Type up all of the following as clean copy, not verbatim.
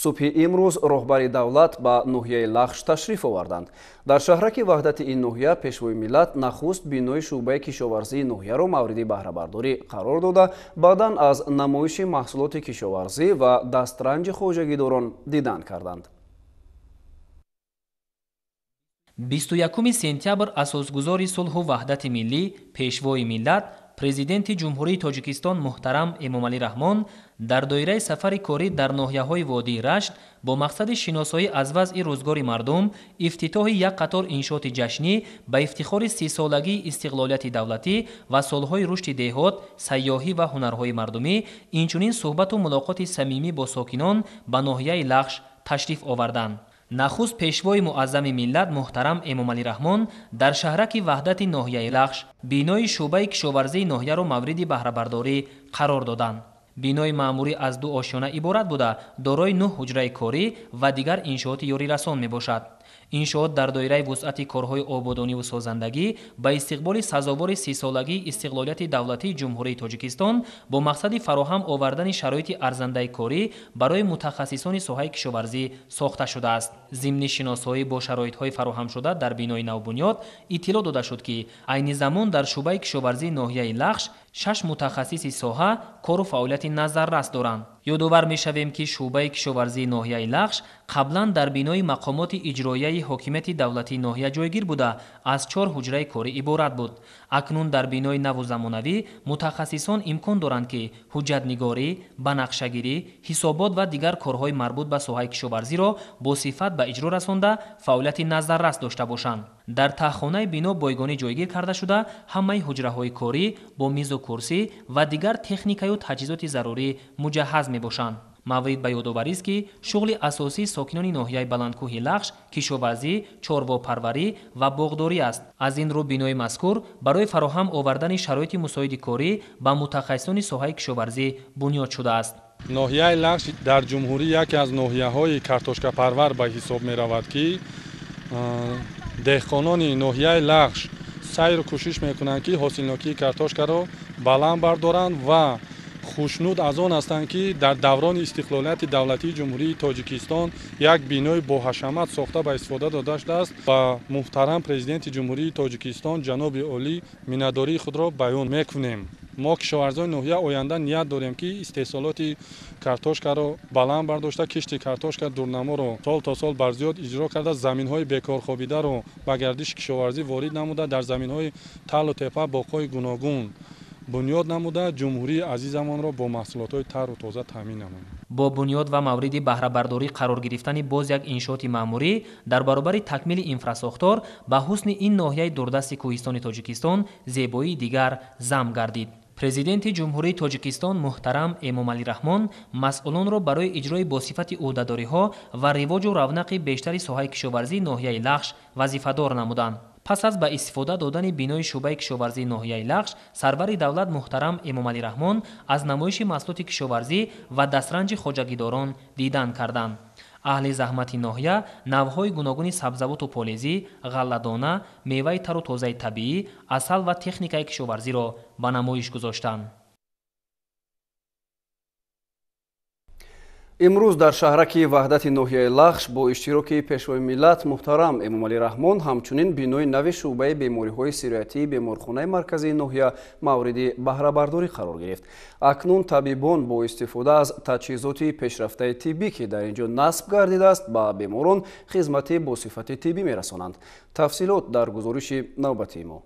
субҳи имрӯз роҳбари давлат ба ноҳияи Лахш ташриф оварданд. Дар шаҳраки ваҳдати ин ноҳия пешвои миллат нахуст бинои шуъбаи кишоварзии ноҳияро мавриди баҳрабардорӣ қарор дода, баъдан аз намоиши маҳсулоти кишоварзӣ ва дастранҷи хоҷагидорон дидан карданд. 21 сентябр асосгузори сулҳу ваҳдати миллӣ, пешвои миллат, президенти ҷумҳурии Тоҷикистон муҳтарам Эмомалӣ Раҳмон дар доираи сафари корӣ дар ноҳияҳои водии Рашт бо мақсади шиносоӣ аз вазъи рӯзгори мардум, ифтитоҳи як қатор иншооти ҷашнӣ ба ифтихори 30-солагии истиқлолияти давлатӣ ва солҳои рушди деҳот, сайёҳӣ ва ҳунарҳои мардумӣ, инчунин суҳбату мулоқоти самимӣ бо сокинон ба ноҳияи Лахш ташриф оварданд. нахуст пешвои муаззами миллат муҳтарам Эмомалӣ Раҳмон дар шаҳраки ваҳдати ноҳияи Лахш бинои шуъбаи кишоварзии ноҳияро мавриди баҳрабардорӣ қарор доданд. бинои маъмурӣ аз 2 ошёна иборат буда, дорои 9 ҳуҷраи корӣ ва дигар иншооти ёрирасон мебошад. иншоот дар доираи вусъати корҳои ободониву созандагӣ ба истиқболи сазовори 30-солагии истиқлолияти давлатии ҷумҳурии Тоҷикистон бо мақсади фароҳам овардани шароити арзандаи корӣ барои мутахассисони соҳаи кишоварзӣ сохта шудааст. зимни шиносоӣ бо шароитҳои фароҳамшуда дар бинои навбунёд иттилоъ дода шуд, ки айни замон дар шуъбаи кишоварзии ноҳияи Лахш 6 мутахассиси соҳа кору фаъолияти назаррас доранд. ёдовар мешавем, ки шуъбаи кишоварзии ноҳияи Лахш қаблан дар бинои мақомоти иҷроияи ҳокимияти давлатии ноҳия ҷойгир буда, аз 4 ҳуҷраи корӣ иборат буд. акнун дар бинои наву замонавӣ мутахассисон имкон доранд, ки ҳуҷҷатнигорӣ, банақшагирӣ, ҳисобот ва дигар корҳои марбут ба соҳаи кишоварзиро бо сифат ба иҷро расонда, фаъолияти назаррас дошта бошанд. дар таҳхонаи бино бойгонӣ ҷойгир карда шуда, ҳамаи ҳуҷраҳои корӣ бо мизу курсӣ ва дигар техникаю таҷҳизоти зарурӣ муҷаҳҳаз мебошанд. маврид ба ёдоварист, ки шуғли асосии сокинони ноҳияи баландкӯҳи Лахш кишоварзӣ, чорвопарварӣ ва боғдорӣ аст. аз ин рӯ бинои мазкур барои фароҳам овардани шароити мусоиди корӣ ба мутахассисони соҳаи кишоварзӣ бунёд шудааст. ноҳияи Лахш дар ҷумҳурӣ яке аз ноҳияҳои картошкапарвар ба ҳисоб меравад, ки деҳқонони ноҳияи Лахш сайру кӯшиш мекунанд, ки ҳосилнокии картошкаро баланд бардоранд ва хушнуд аз он ҳастанд, ки дар даврони истиқлолияти давлатии ҷумҳурии Тоҷикистон як бинои боҳашамат сохта ба истифода дода шудааст. ба муҳтарам президенти ҷумҳурии Тоҷикистон ҷаноби олӣ миннатдории худро баён мекунем. мо кишоварзони ноҳия оянда ният дорем, ки истеҳсолоти картошкаро баланд бардошта, кишти картошка дурнаморо сол то сол барзиёд иҷро карда, заминҳои бекорхобидаро ба гардиши кишоварзӣ ворид намуда, дар заминҳои талу тепа боғҳои гуногун бунёд намуда, ҷумҳурии азизамонро бо маҳсулотҳои тару тоза таъмин намоем. бо бунёд ва мавриди баҳрабардорӣ қарор гирифтани боз як иншооти маъмурӣ дар баробари такмили инфрасохтор ба ҳусни ин ноҳияи дурдасти кӯҳистони Тоҷикистон зебоии дигар зам гардид. президенти ҷумҳурии Тоҷикистон муҳтарам Эмомалӣ Раҳмон масъулонро барои иҷрои босифати ӯҳдадориҳо ва ривоҷу равнақи бештари соҳаи кишоварзии ноҳияи Лахш вазифадор намуданд. пас аз ба истифода додани бинои шуъбаи кишоварзии ноҳияи Лахш, сарвари давлат муҳтарам Эмомалӣ Раҳмон аз намоиши маҳсулоти кишоварзӣ ва дастранҷи хоҷагидорон дидан карданд. аҳли заҳмати ноҳия навъҳои гуногуни сабзавоту полезӣ, ғалладона, меваи тару тозаи табиӣ, асал ва техникаи кишоварзиро ба намоиш гузоштанд. имрӯз дар шаҳраки ваҳдати ноҳияи Лахш бо иштироки пешвои миллат муҳтарам Эмомалӣ Раҳмон ҳамчунин бинои нави шуъбаи бемориҳои сироятии беморхонаи марказии ноҳия мавриди баҳрабардорӣ қарор гирифт. акнун табибон бо истифода аз таҷҳизоти пешрафтаи тиббӣ, ки дар инҷо насб гардидааст, ба беморон хизмати босифати тиббӣ мерасонанд. тафсилот дар гузориши навбатии мо.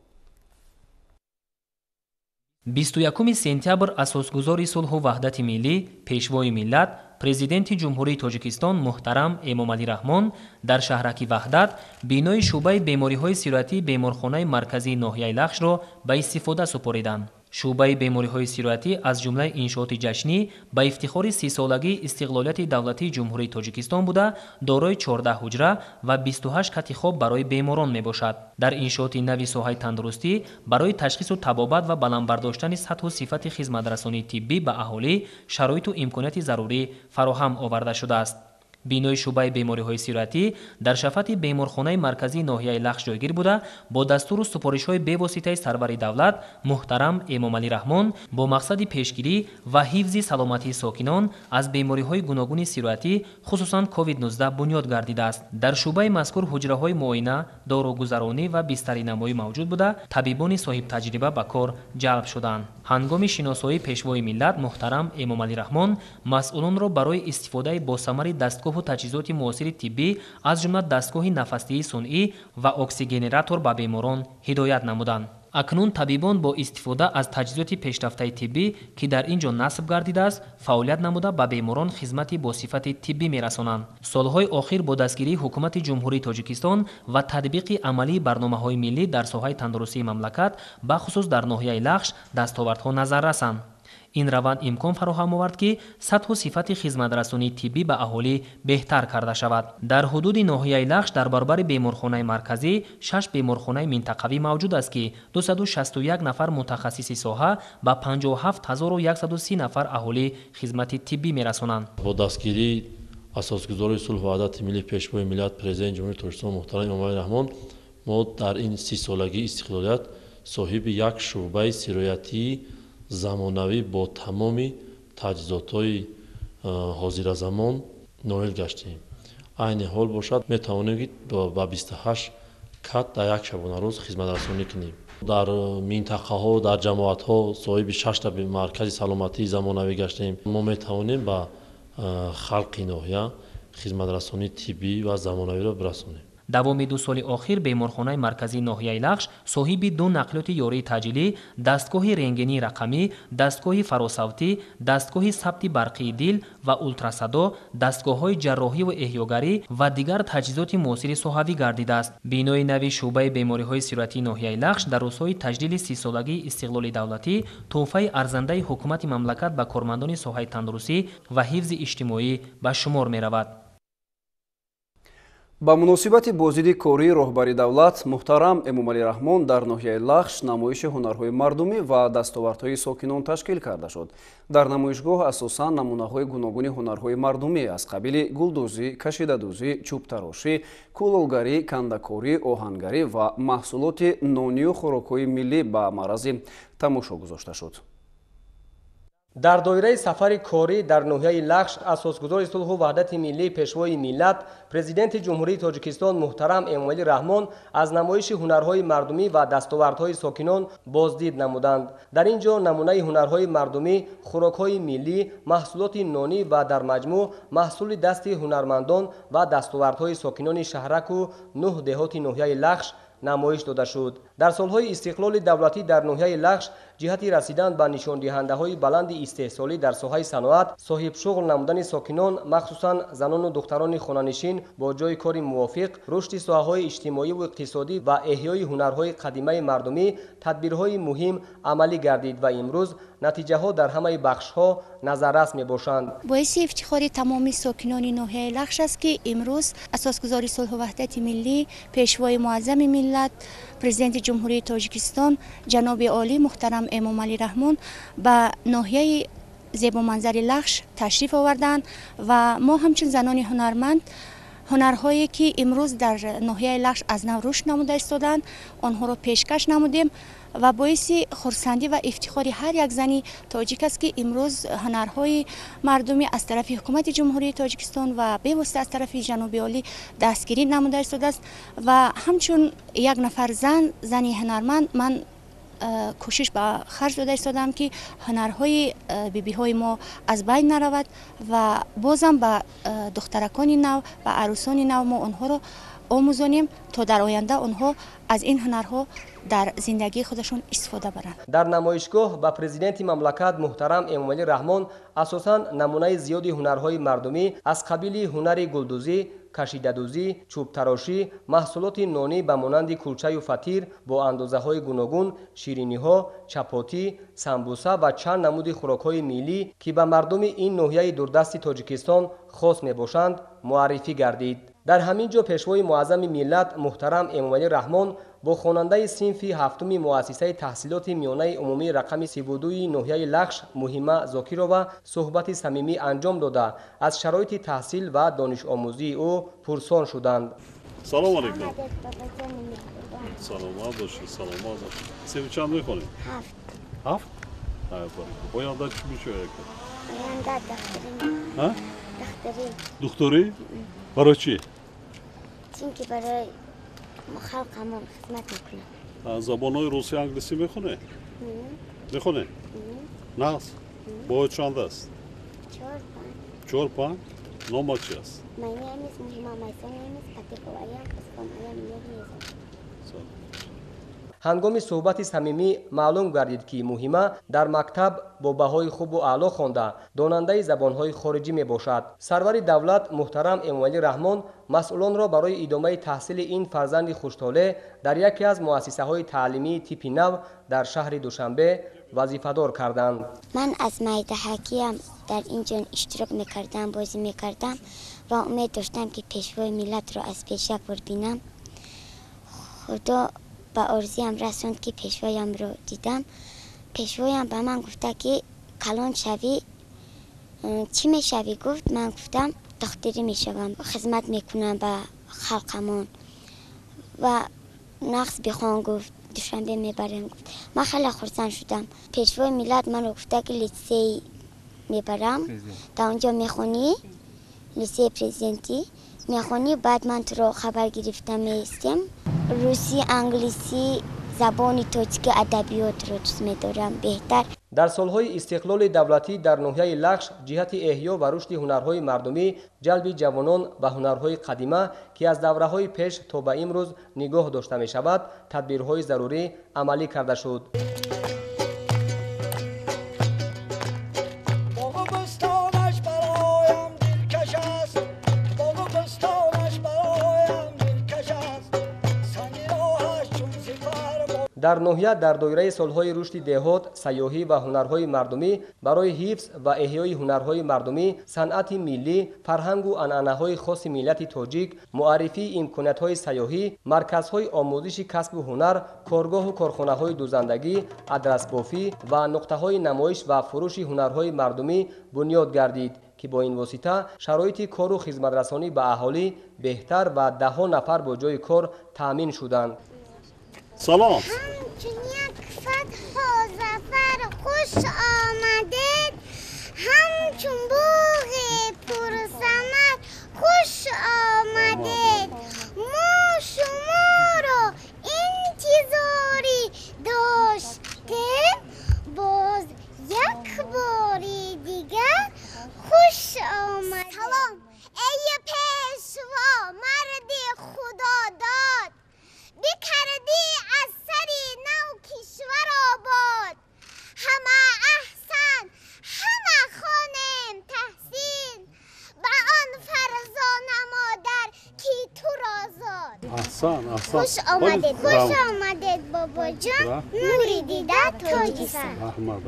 21 сентябр асосгузори сулҳу ваҳдати миллӣ, пешвои миллат, президенти ҷумҳурии Тоҷикистон муҳтарам Эмомалӣ Раҳмон дар шаҳраки ваҳдат бинои шуъбаи бемориҳои сироятии беморхонаи марказии ноҳияи Лахшро ба истифода супориданд. шуъбаи бемориҳои сироятӣ аз ҷумлаи иншооти ҷашнӣ ба ифтихори 30-солагии истиқлолияти давлатии ҷумҳурии Тоҷикистон буда, дорои 14 ҳуҷра ва 28 кати хоб барои беморон мебошад. дар иншооти нави соҳаи тандурустӣ барои ташхису табобат ва баландбардоштани сатҳу сифати хизматрасонии тиббӣ ба аҳолӣ шароиту имконияти зарурӣ фароҳам оварда шудааст. бинои шӯъбаи бемориҳои сироятӣ дар шафати беморхонаи марказии ноҳияи Лахш ҷойгир буда бо дастуру супоришҳои бевоситаи сарвари давлат муҳтарам Эмомалӣ Раҳмон бо мақсади пешгирӣ ва ҳифзи саломатии сокинон аз бемориҳои гуногуни сироятӣ хусусан COVID-19 бунёд гардидааст. Дар шӯъбаи мазкур ҳуҷраҳои муоина, дорогузаронӣ ва бистаринамоӣ мавҷуд буда табибони соҳибтаҷриба ба кор ҷалб шуданд. ҳангоми шиносоии пешвои миллат муҳтарам Эмомалӣ Раҳмон масъулонро барои истифодаи босамари дастгоҳу таҷҳизоти муосири тиббӣ аз ҷумла дастгоҳи нафасдиҳии сунъӣ ва оксигенератор ба беморон ҳидоят намуданд. акнун табибон бо истифода аз таҷҳизоти пешрафтаи тиббӣ ки дар ин ҷо насб гардидааст фаъолият намуда ба беморон хизмати босифати тиббӣ мерасонанд. солҳои охир бо дастгирии ҳукумати ҷумҳурии Тоҷикистон ва татбиқи амалии барномаҳои миллӣ дар соҳаи тандурустии мамлакат бахусус дар ноҳияи Лахш дастовардҳо назаррасанд. ин раванд имкон фароҳам овард ки сатҳу сифати хизматрасонии тиббӣ ба аҳолӣ беҳтар карда шавад. дар ҳудуди ноҳияи Лахш дар баробари беморхонаи марказӣ 6 беморхонаи минтақавӣ мавҷуд аст ки 261 нафар мутахассиси соҳа ба 57130 нафар аҳолӣ хизмати тиббӣ мерасонанд. бо дастгирии асосгузори сулҳу ваҳдати миллӣ пешвои миллат президенти ҷумҳурии Тоҷикистон муҳтарам Эмомалӣ Раҳмон мо дар ин 30-солагии истиқлолият соҳиби як шӯъбаи сироятии замонавӣ бо тамоми таҷҳизотҳои ҳозиразамон ноил гаштем. айни ҳол бошад метавонем ки ба 28 кат дар як шабонарӯз хизматрасонӣ кунем. дар минтақаҳо дар ҷамоатҳо соҳиби 6 маркази саломатии замонавӣ гаштем. мо метавонем ба халқи ноҳия хизматрасонии тиббӣ ва замонавиро бирасонем. давоми 2 соли охир беморхонаи марказии ноҳияи Лахш соҳиби 2 нақлиёти ёрии таъҷилӣ, дастгоҳи рентгении рақамӣ, дастгоҳи фаросавтӣ, дастгоҳи сабти барқии дил ва ултрасадо, дастгоҳҳои ҷарроҳиву эҳёгарӣ ва дигар таҷҳизоти муосири соҳавӣ гардидааст. бинои нави шӯъбаи бемориҳои сироятии ноҳияи Лахш дар рӯзҳои таҷдиди 30-солагии истиқлоли давлатӣ тӯҳфаи арзандаи ҳукумати мамлакат ба кормандони соҳаи тандурустӣ ва ҳифзи иҷтимоӣ ба шумор меравад. ба муносибати бозидии кории роҳбари давлат муҳтарам Эмомалӣ Раҳмон дар ноҳияи Лахш намоиши ҳунарҳои мардумӣ ва дастовардҳои сокинон ташкил карда шуд. дар намоишгоҳ асосан намунаҳои гуногуни ҳунарҳои мардумӣ аз қабили гулдӯзӣ, кашидадӯзӣ, чӯбтарошӣ, кулолгарӣ, кандакорӣ, оҳангарӣ ва маҳсулоти нонию хӯрокҳои миллӣ ба маърази тамошо гузошта шуд. дар доираи сафари корӣ дар ноҳияи Лахш асосгузори сулҳу ваҳдати миллии пешвои миллат президенти ҷумҳурии Тоҷикистон муҳтарам Эмомалӣ Раҳмон аз намоиши ҳунарҳои мардумӣ ва дастовардҳои сокинон боздид намуданд. дар ин ҷо намунаи ҳунарҳои мардумӣ, хӯрокҳои миллӣ, маҳсулоти нонӣ ва дар маҷмӯъ маҳсули дасти ҳунармандон ва дастовардҳои сокинони шаҳраку 9 деҳоти ноҳияи Лахш намоиш дода шуд. дар солҳои истиқлоли давлатӣ дар ноҳияи Лахш ҷиҳати расидан ба нишондиҳандаҳои баланди истеҳсолӣ дар соҳаи саноат, соҳибшуғл намудани сокинон, махсусан занону духтарони хонанишин бо ҷойи кори мувофиқ, рушди соҳаҳои иҷтимоиву иқтисодӣ ва эҳёи ҳунарҳои қадимаи мардумӣ тадбирҳои муҳим амалӣ гардид ва имрӯз натиҷаҳо дар ҳамаи бахшҳо назаррас мебошанд. боиси ифтихори тамоми сокинони ноҳияи Лахш аст ки имрӯз асосгузори сулҳу ваҳдати миллӣ, пешвои муаззами миллат, президенти ҷумҳурии Тоҷикистон ҷаноби олӣ муҳтарам Эмомалӣ Раҳмон ба ноҳияи зебоманзари Лахш ташриф оварданд ва мо ҳамчун занони ҳунарманд ҳунарҳое ки имрӯз дар ноҳияи Лахш аз нав рушд намуда истоданд, онҳоро пешкаш намудем ва боиси хурсандӣ ва ифтихори ҳар як зани тоҷик аст ки имрӯз ҳунарҳои мардумӣ аз тарафи ҳукумати ҷумҳурии Тоҷикистон ва бевосита аз тарафи ҷаноби олӣ дастгирӣ намуда истодааст ва ҳамчун як нафар зани ҳунарманд ман кӯшиш ба харҷ дода истодам ки ҳунарҳои бибиҳои мо аз байн наравад ва бозам ба духтаракони нав ва арӯсони нав мо онҳоро омӯзонем то дар оянда онҳо аз ин ҳунарҳо дар зиндагии худашон истифода баранд. дар намоишгоҳ ба президенти мамлакат муҳтарам Эмомалӣ Раҳмон асосан намунаи зиёди ҳунарҳои мардумӣ аз қабили ҳунари гулдӯзӣ, кашидадӯзӣ, чӯбтарошӣ, маҳсулоти нонӣ ба монанди кулчаю фатир бо андозаҳои гуногун, шириниҳо, чапотӣ, самбуса ва чанд намуди хӯрокҳои миллӣ ки ба мардуми ин ноҳияи дурдасти Тоҷикистон хос мебошанд, муаррифӣ гардид. дар ҳамин ҷо пешвои муаззами миллат муҳтарам Эмомалӣ Раҳмон با خواننده صنف هفتم مؤسسه تحصیلات میانه عمومی رقم 32 ناحیه لخش مهمه زاکیرова صحبت صمیمی انجام داده از شرایط تحصیل و دانش آموزی او پرسان شدند. سلام علیکم. سلامت باشید. سلامت باشید. سیب چند میخونید؟ 7. 7؟ باید چی میشه کنید؟ ها؟ دکتری؟ برای چی؟ چون که برای خلقمون خدمت میکنم. زبانهای روسی انگلیسی میخونه؟ میخونه؟ نه؟ باید چند است؟ 4-5. نام چی است؟ My name is Muhima. My surname is Katikovayan. هنگام صحبت صمیمی معلوم گردید که مهمه در مکتب با بهای خوب و اعلا خوانده داننده زبانهای خارجی می باشد. سرور دولت محترم امامعلی رحمان مسئولان را برای ادامه تحصیل این فرزند خوش‌طالع در یکی از مؤسسه های تعلیمی تیپ نو در شهر دوشنبه وظیفه‌دار کردند. من از مایدهکیم در اینجا اشتراک میکردم، بازی میکردم و امید داشتم که پیشوای ملت را از پیش ببینم. خدا با آرزویم رسوند که پیشوایم رو دیدم. پیشوایم به من گفته که کلان شوی. چی میشوی؟ گفت. من گفتم دکتری میشوم، خدمت میکنم به خلقمون و نقص بخوان. گفت دوشنبه میبرم. گفت من خیلی خرسند شدم. پیشوای ملت من رو گفته که لیسه میبرم، تا اونجا میخونی، لیسه پرزیدنتی میخونی، بعد من تو رو خبر گرفتم میستم. روسی، انگلیسی، زبان تاجیک، ادبیات رو دوست می‌دارم بهتر. در سالهای استقلال دولتی در ناحیه لخش جهت احیا و رشد هنرهای مردمی، جلب جوانان و هنرهای قدیمه که از دوره‌های پیش تا به امروز نگاه داشته می‌شود، تدبیرهای ضروری عملی کرده شد. در ناحیه در دایره سالهای رشد دهات، سیاحی و هنرهای مردمی برای حفظ و احیای هنرهای مردمی، صنعت ملی، فرهنگ و عنعنه‌های خاص ملت تاجیک، معرفی امکانات‌های سیاحی، مرکزهای آموزش کسب و هنر، کارگاه و کارخانه‌های دوزندگی، آدرس‌بافی و نقطه‌های نمایش و فروش هنرهای مردمی بنیاد گردید که با این واسطه شرایط کار و خدمت‌رسانی به اهالی بهتر و ده‌ها نفر با جای کار تامین شدند. سلام. همچون یک فتح و ظفر خوش آمدید، همچون بوغ پرثمر خوش آمدید. ما شما را انتظاری داشتیم، باز یک باری دیگر خوش آمدید. سلام ای پیشوا مرد خدا داد، بکردی از سری نو کشور آباد. همه احسن، همه خانم تحسین، و آن فرزان مادر کی تو را زاد. احسن. خوش آمدید. خوش آمدید بابا جان، نوری دیده تاجیکستان.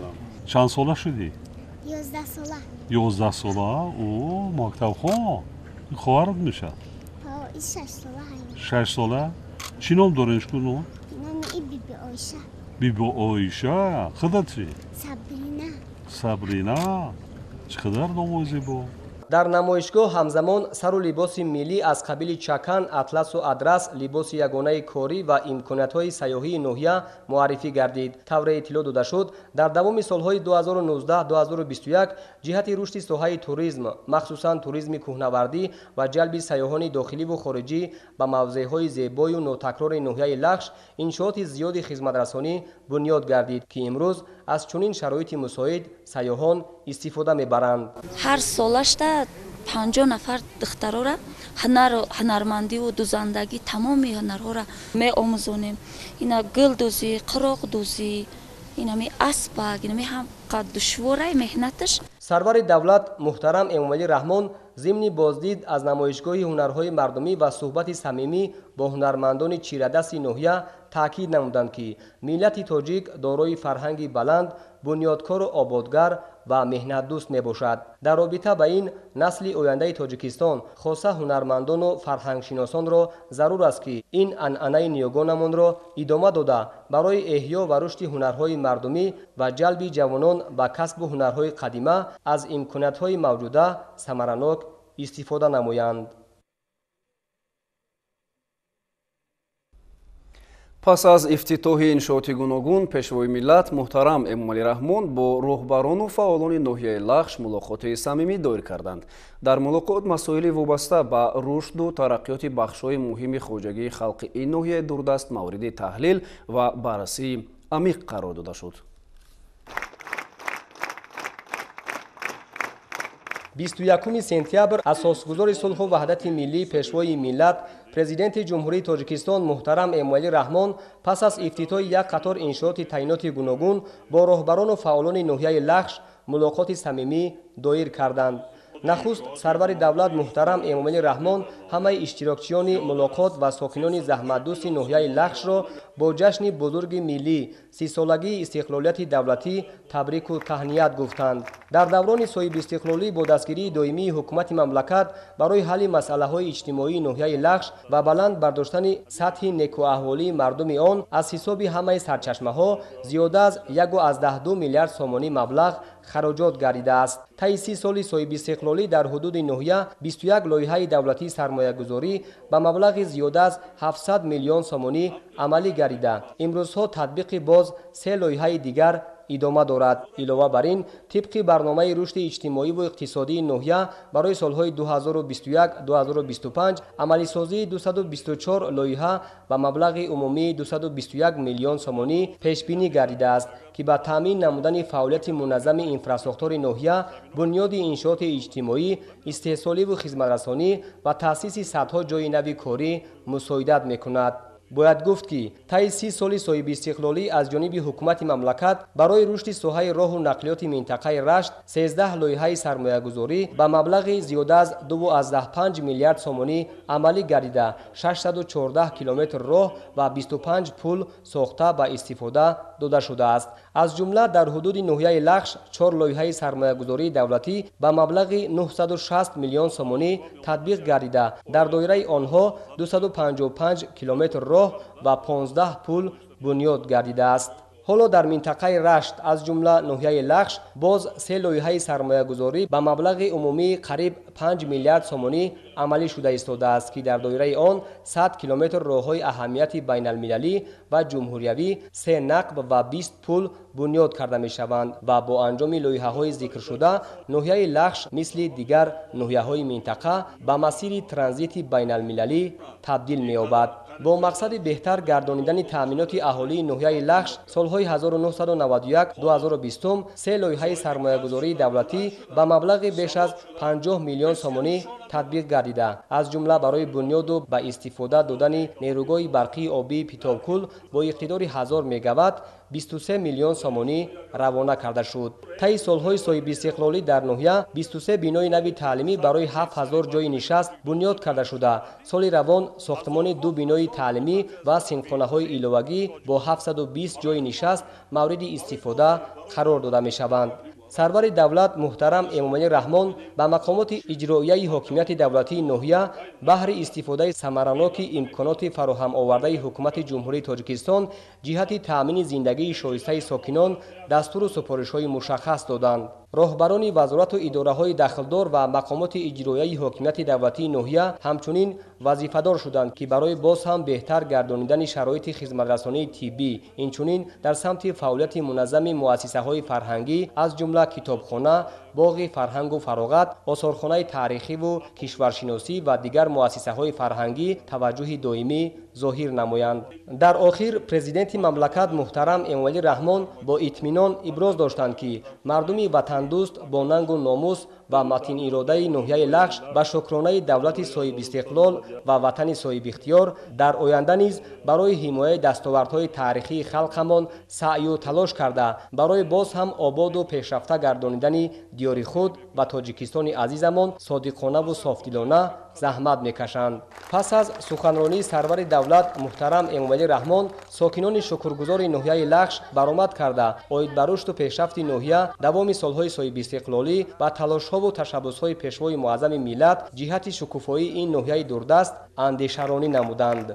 چند ساله شدی؟ 11 ساله. 11 ساله؟ او مکتب خواه. خواهرت میشه؟ 6 ساله. 6 ساله؟ چی نام دارنش کنو؟ نام ای بیبی آیشه. بیبی آیشه؟ خدا چی؟ سابرینا. چقدر نام زیبا. در نمایشگاه همزمان سر و لباس ملی از قبیل چکن، اطلس و ادرس، لباس یگانه کاری و امکانات‌های سیاحی ناحیه معرفی گردید. طور اطلاع داده شد در دوام سالهای 2019-2021 جهت رشد ساحه توریسم، مخصوصاً توریسم کوهنوردی و جلب سیاحان داخلی و خارجی به موضع‌های زیبای و نوتکرار ناحیه لخش، انشاءات زیاد خدمت‌رسانی بنیاد گردید که امروز از چنین شرایط مساعد سیاحان استفاده می‌برند. هر سالش 50 نفر دخترها را هنرمندی و دوزندگی تمامی هنرها را می آموزانیم. اینا گل دوزی، قراق دوزی، اینا می اسبک، اینا می هم قد دشواره مهنتش. سرور دولت محترم امامعلی رحمان ضمن بازدید از نمایشگاه هنرهای مردمی و صحبت صمیمی با هنرمندان چیره‌دست ناحیه تاکید نمودند که ملت تاجیک دارای فرهنگی بلند، بنیادکار و آبادگر و مهنت دوست می باشد. در رابطه با این نسل آینده تاجیکستان خاصه هنرمندان و فرهنگ شناسان را ضرور است که این عنعنه نیوگانمان را ادامه داده برای احیا و رشد هنرهای مردمی و جلب جوانان به کسب هنرهای قدیمه از امکاناتهای موجوده ثمرناک استفاده نمایند. پس از افتتاح انشاءات گوناگун пешвои миллат муҳтарам Эмомалӣ Раҳмон бо роҳбарону фаъолони ноҳияи Лахш мулоқоти самимӣ дойр карданд. дар мулоқот масоили вобаста ба рушду тараққиёти бахшҳои муҳими хоҷагии халқи ин ноҳияи дурдаст мавриди таҳлил ва баррасии амиқ қарор дода шуд. 21 сентябр асосгузори сулҳу ваҳдати миллӣ пешвои миллат президенти ҷумҳурии тоҷикистон муҳтарам Эмомалӣ Раҳмон пас аз ифтитоҳи як қатор иншооти таъйиноти гуногун бо роҳбарону фаъолони ноҳияи Лахш мулоқоти самимӣ доир карданд. нахуст сарвари давлат муҳтарам Эмомалӣ Раҳмон ҳамаи иштирокчиёни мулоқот ва сокинони заҳматдӯсти ноҳияи Лахшро бо ҷашни бузурги миллӣ сисолагии истиқлолияти давлатӣ табрику таҳният гуфтанд. дар даврони соҳибистиқлолӣ бо дастгирии доимии ҳукумати мамлакат барои ҳалли масъалаҳои иҷтимоии ноҳияи Лахш ва баланд бардоштани сатҳи некуаҳволии мардуми он аз ҳисоби ҳамаи сарчашмаҳо зиёда аз 1.2 миллиард сомонӣ маблағ хароҷот гардидааст. таи 30 соли соҳибистиқлолӣ дар ҳудуди ноҳия 21 лоиҳаи давлатии сармоягузорӣ ба маблағи зиёда аз 700 миллион сомонӣ амалӣ гардида имрӯзҳо татбиқи боз 3 лоиҳаи дигар идома дорад. илова бар ин тибқи барномаи рушди иҷтимоиву иқтисодии ноҳия барои солҳои 2021-2025 амалисозии 224 лоиҳа ба маблағи умумии 221 миллион сомонӣ пешбинӣ гардидааст ки ба таъмин намудани фаъолияти муназзами инфраструктураи ноҳия, бунёди иншооти иҷтимоӣ, истеҳсоливу хизматрасонӣ ва таъсиси садҳо ҷойи нави корӣ мусоидат мекунад. бояд гуфт ки таи 30 соли соҳибистиқлолӣ аз ҷониби ҳукумати мамлакат барои рушди соҳаи роҳу нақлиёти минтақаи Рашт 13 лоиҳаи сармоягузорӣ ба маблағи зиёда аз 2.5 миллиард сомонӣ амалӣ гардида 614 километр роҳ ва 25 пул сохта ба истифода дода шудааст. аз ҷумла дар ҳудуди ноҳияи Лахш 4 лоиҳаи сармоягузории давлатӣ ба маблағи 960 миллион сомонӣ татбиқ гардида дар доираи онҳо 255 километр роҳ ва 15 пул бунёд гардидааст. ҳоло дар минтақаи Рашт аз ҷумла ноҳияи Лахш боз 3 лоиҳаи сармоягузорӣ ба маблағи умумии қариб 5 миллиард сомонӣ амалӣ шуда истодааст ки дар доираи он 100 километр роҳҳои аҳамияти байналмилалӣ ва ҷумҳуриявӣ 3 нақб ва 20 пул бунёд карда мешаванд ва бо анҷоми лоиҳаҳои зикршуда ноҳияи Лахш мисли дигар ноҳияҳои минтақа ба масири транзити байналмилалӣ табдил меёбад. бо мақсади беҳтар гардонидани таъминоти аҳолии ноҳияи Лахш солҳои 1991-2020 3 лоиҳаи сармоягузории давлатӣ ба маблағи беш аз 50 миллион сомонӣ татбиқ гардида аз ҷумла барои бунёду ба истифода додани нерӯгоҳи барқии обии Питовкул бо иқтидори 1000 мегаватт 23 миллион сомонӣ равона карда шуд. таи солҳои соҳибистиқлолӣ дар ноҳия 23 бинои нави таълимӣ барои 7000 ҷойи нишаст бунёд карда шуда соли равон сохтмони 2 бинои таълимӣ ва синфхонаҳои иловагӣ бо 720 ҷойи нишаст мавриди истифода қарор дода мешаванд. сарвари давлат муҳтарам Эмомалӣ Раҳмон ба мақомоти иҷроияи ҳокимияти давлатии ноҳия баҳри истифодаи самараноки имконоти фароҳамовардаи ҳукумати ҷумҳурии Тоҷикистон ҷиҳати таъмини зиндагии шоистаи сокинон дастуру супоришҳои мушаххас доданд. роҳбарони вазорату идораҳои дахлдор ва мақомоти иҷроияи ҳокимияти давлатии ноҳия ҳамчунин вазифадор шуданд ки барои боз ҳам беҳтар гардонидани шароити хизматрасонии тиббӣ инчунин дар самти фаъолияти муназзами муассисаҳои фарҳангӣ аз ҷумла китобхона, боғи фарҳангу фароғат, осорхонаи таърихиву кишваршиносӣ ва дигар муассисаҳои фарҳангӣ таваҷҷӯҳи доимӣ зоҳир намоянд. дар охир президенти мамлакат муҳтарам Эмомалӣ Раҳмон бо итминон иброз доштанд ки мардуми ватандӯст бо нангу номус ва матиниродаи ноҳияи Лахш ба шукронаи давлати соҳибистиқлол ва ватани соҳибихтиёр дар оянда низ барои ҳимояи дастовардҳои таърихии халқамон саъю талош карда барои боз ҳам ободу пешрафта гардонидани диёри худ ба тоҷикистони азизамон содиқонаву софдилона заҳмат мекашанд. пас аз суханронии сарвари давлат муҳтарам эмомалӣ раҳмон, сокинони шукргузори ноҳияи Лахш баромад карда оид ба рушту пешрафти ноҳия давоми солҳои соҳиби истиқлолӣ ба талошҳову ташаббусҳои пешвои муаззами миллат ҷиҳати шукуфоии ин ноҳияи дурдаст андешаронӣ намуданд.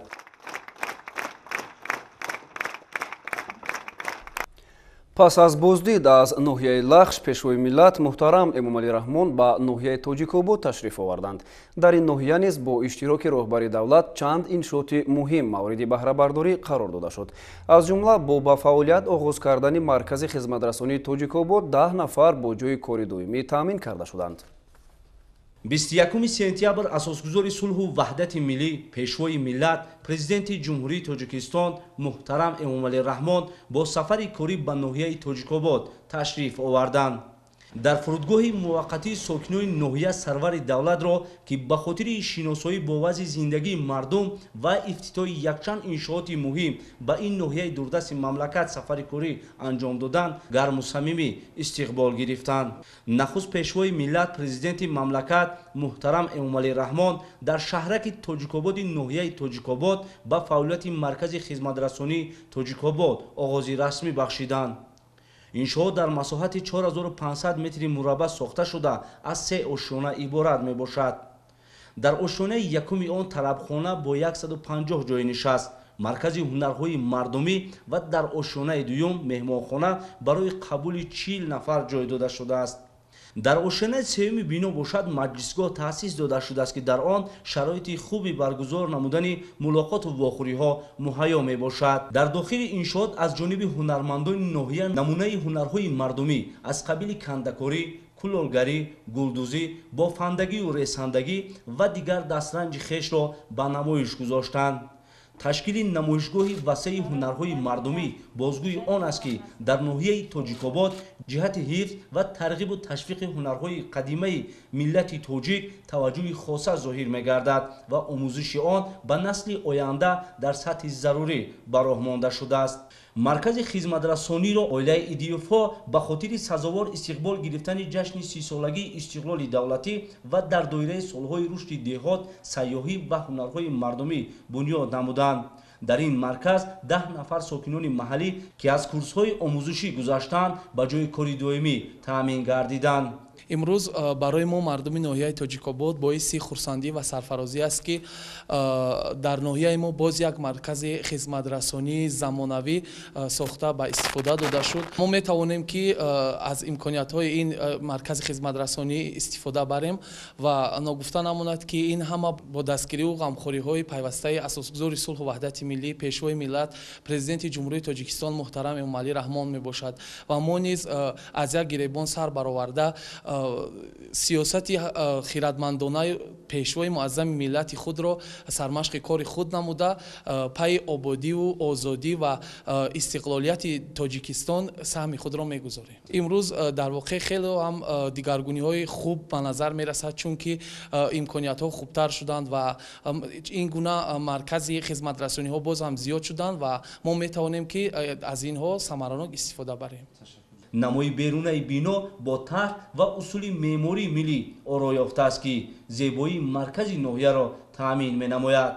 пас аз боздид аз ноҳияи Лахш, пешвои миллат муҳтарам Эмомалӣ Раҳмон ба ноҳияи Тоҷикобод ташриф оварданд. Дар ин ноҳия низ бо иштироки роҳбари давлат чанд иншооти муҳим мавриди баҳрабардорӣ қарор дода шуд. Аз ҷумла бо ба фаъолият оғоз кардани маркази хизматрасонии Тоҷикобод 10 нафар бо ҷои кори доимӣ таъмин карда шуданд. 21 сентябр асосгузори сулҳу ваҳдати миллӣ, пешвои миллат, президенти ҷумҳурии Тоҷикистон муҳтарам Эмомалӣ Раҳмон бо сафари корӣ ба ноҳияи Тоҷикобод ташриф оварданд. дар фурудгоҳи муваққатии сокинони ноҳия сарвари давлатро ки ба хотири шиносоӣ бо вазъи зиндагии мардум ва ифтитоҳи якчанд иншооти муҳим ба ин ноҳияи дурдасти мамлакат сафари корӣ анҷом доданд, гарму самимӣ истиқбол гирифтанд. нахуст пешвои миллат президенти мамлакат муҳтарам Эмомалӣ Раҳмон дар шаҳраки Тоҷикободи ноҳияи Тоҷикобод ба фаъолияти маркази хизматрасонии Тоҷикобод оғози расмӣ бахшиданд. иншоот дар масоҳати 4500 метри мураббаъ сохта шуда аз 3 ошшона иборат мебошад. дар ошшонаи якуми он тарабхона бо 150 ҷои нишаст, маркази ҳунарҳои мардумӣ ва дар ошшонаи дуюм меҳмонхона барои қабули 40 нафар ҷой дода шудааст. дар ошшонаи сеюми бино бошад маҷлисгоҳ таъсис дода шудааст ки дар он шароити хуби баргузор намудани мулоқоту вохӯриҳо муҳайё мебошад. дар дохили иншоот аз ҷониби ҳунармандони ноҳия намунаи ҳунарҳои мардумӣ аз қабили кандакорӣ, кулолгарӣ, гулдузӣ, бофандагию ресандагӣ ва дигар дастранҷи хешро ба намоиш гузоштанд. ташкили намоишгоҳи васеъи ҳунарҳои мардумӣ бозгӯи он аст ки дар ноҳияи Тоҷикобод ҷиҳати ҳифз ва тарғибу ташвиқи ҳунарҳои қадимаи миллати тоҷик таваҷҷӯҳи хоса зоҳир мегардад ва омӯзиши он ба насли оянда дар сатҳи зарурӣ ба роҳ монда шудааст. маркази хизматрасониро оилаи идиёфҳо ба хотири сазовор истиқбол гирифтани ҷашни 30-солагии истиқлоли давлатӣ ва дар доираи солҳои рушди деҳот, сайёҳӣ ва ҳунарҳои мардумӣ бунёд намуданд. дар ин марказ 10 нафар сокинони маҳаллӣ ки аз курсҳои омӯзишӣ гузаштанд ба ҷои кори доимӣ таъмин гардиданд. имрӯз барои мо мардуми ноҳияи Тоҷикобод боиси хурсандӣ ва сарфарозӣ аст ки дар ноҳияи мо боз як маркази хизматрасонии замонавӣ сохта ба истифода дода шуд. мо метавонем ки аз имкониятҳои ин маркази хизматрасонӣ истифода барем ва ногуфта намонад ки ин ҳама бо дастгирию ғамхориҳои пайвастаи асосгузори сулҳу ваҳдати миллӣ, пешвои миллат, президенти ҷумҳурии Тоҷикистон муҳтарам Эмомалӣ Раҳмон мебошад ва мо низ аз як гиребон сар бароварда сиёсати хиратмандонаи пешвои муаззами миллати худро сармашқи кори худ намуда пайи ободиву озодӣ ва истиқлолияти Тоҷикистон саҳми худро мегузорем. имрӯз дар воқеъ хеле ҳам дигаргуниҳои хуб ба назар мерасад, чунки имкониятҳо хубтар шуданд ва ин гуна маркази хизматрасониҳо боз ҳам зиёд шуданд ва мо метавонем ки аз инҳо самаранок истифода барем. намои берунаи бино бо тарҳ ва усули меъмории миллӣ оро ёфтааст ки зебоии маркази ноҳияро таъмин менамояд.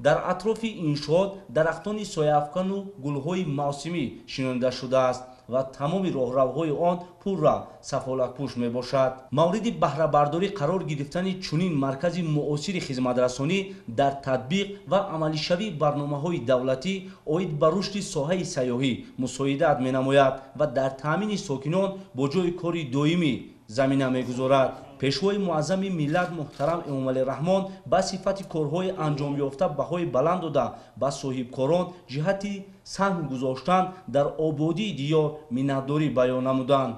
дар атрофи иншоот дарахтони сояафкану гулҳои мавсимӣ шинонида шудааст ва тамоми роҳравҳои он пурра сафолакпӯш мебошад. мавриди баҳрабардорӣ қарор гирифтани чунин маркази муосири хизматрасонӣ дар татбиқ ва амалишавии барномаҳои давлатӣ оид ба рушди соҳаи сайёҳӣ мусоидат менамояд ва дар таъмини сокинон бо ҷои кори доимӣ замина мегузорад. пешвои муаззами миллат муҳтарам Эмомалӣ Раҳмон ба сифати корҳои анҷомёфта баҳои баланд дода ба соҳибкорон ҷиҳати саҳм гузоштан дар ободии диёр миннатдорӣ баён намуданд.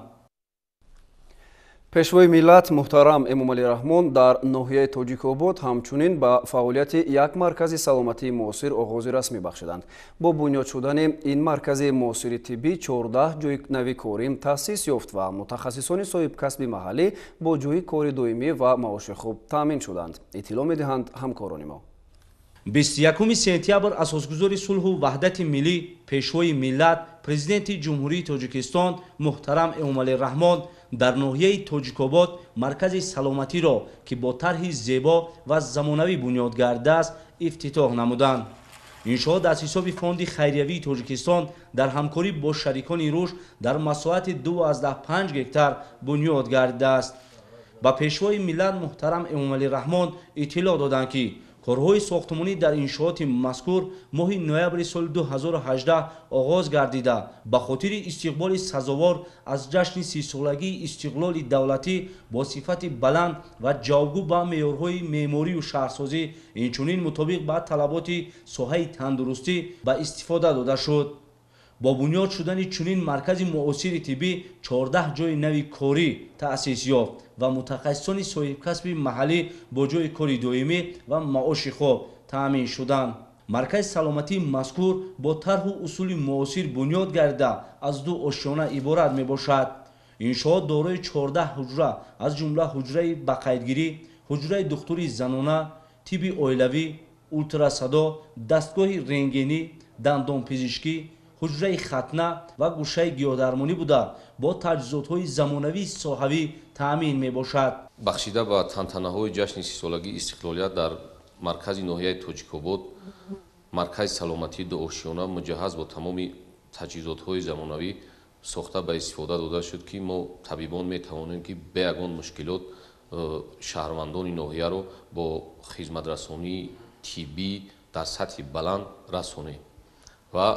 пешвои миллат муҳтарам Эмомалӣ Раҳмон дар ноҳияи Тоҷикобод ҳамчунин ба фаъолияти як маркази саломатии муосир оғози расмӣ бахшиданд. бо бунёд шудани ин маркази муосири тиббӣ 14 ҷойи нави корӣ таъсис ёфт ва мутахассисони соҳибкасби маҳаллӣ бо ҷойи кори доимӣ ва маоши хуб таъмин шуданд. иттилоъ медиҳанд ҳамкорони мо. 21 сентябр асосгузори сулҳу ваҳдати миллӣ, пешвои миллат, президенти ҷумҳурии Тоҷикистон муҳтарам Эмомалӣ Раҳмон дар ноҳияи тоҷикобод маркази саломатиро ки бо тарҳи зебо ва замонавӣ бунёд гардааст ифтитоҳ намуданд. иншоот аз ҳисоби фонди хайриявии тоҷикистон дар ҳамкорӣ бо шарикони рушд дар масоҳати 2.5 гектар бунёд гардидааст. ба пешвои миллат муҳтарам эмомалӣ раҳмон иттилоъ доданд ки корҳои сохтмонӣ дар иншооти мазкур моҳи ноябри соли 2018 оғоз гардида ба хотири истиқболи сазовор аз ҷашни 30-солагии истиқлоли давлатӣ бо сифати баланд ва ҷавобгӯ ба меъёрҳои меъморию шаҳрсозӣ инчунин мутобиқ ба талаботи соҳаи тандурустӣ ба истифода дода шуд. бо бунёд шудани чунин маркази муосири тиббӣ 14 ҷойи нави корӣ таъсис ёфт ва мутахассисони соҳибкасби маҳаллӣ бо ҷойи кори доимӣ ва маоши хоб таъмин шуданд. маркази саломатии мазкур бо тарҳу усули муосир бунёд гардида аз 2 ошёна иборат мебошад. иншоот дорои 14 ҳуҷра аз ҷумла ҳуҷраи бақайдгирӣ, ҳуҷраи духтури занона, тибби оилавӣ, ултрасадо, дастгоҳи рентгенӣ, дандонпизишкӣ, ҳуҷраи хатна ва гӯшаи гиёҳдармонӣ буда бо таҷҳизотҳои замонавии соҳавӣ таъмин мебошад. бахшида ба тантанаҳои ҷашни 30-солагии истиқлолият дар маркази ноҳияи тоҷикобод маркази саломатии дуошёна муҷаҳҳаз бо тамоми таҷҳизотҳои замонавӣ сохта ба истифода дода шуд ки мо табибон метавонем ки бе ягон мушкилот шаҳрвандони ноҳияро бо хизматрасонии тиббӣ дар сатҳи баланд расонем ва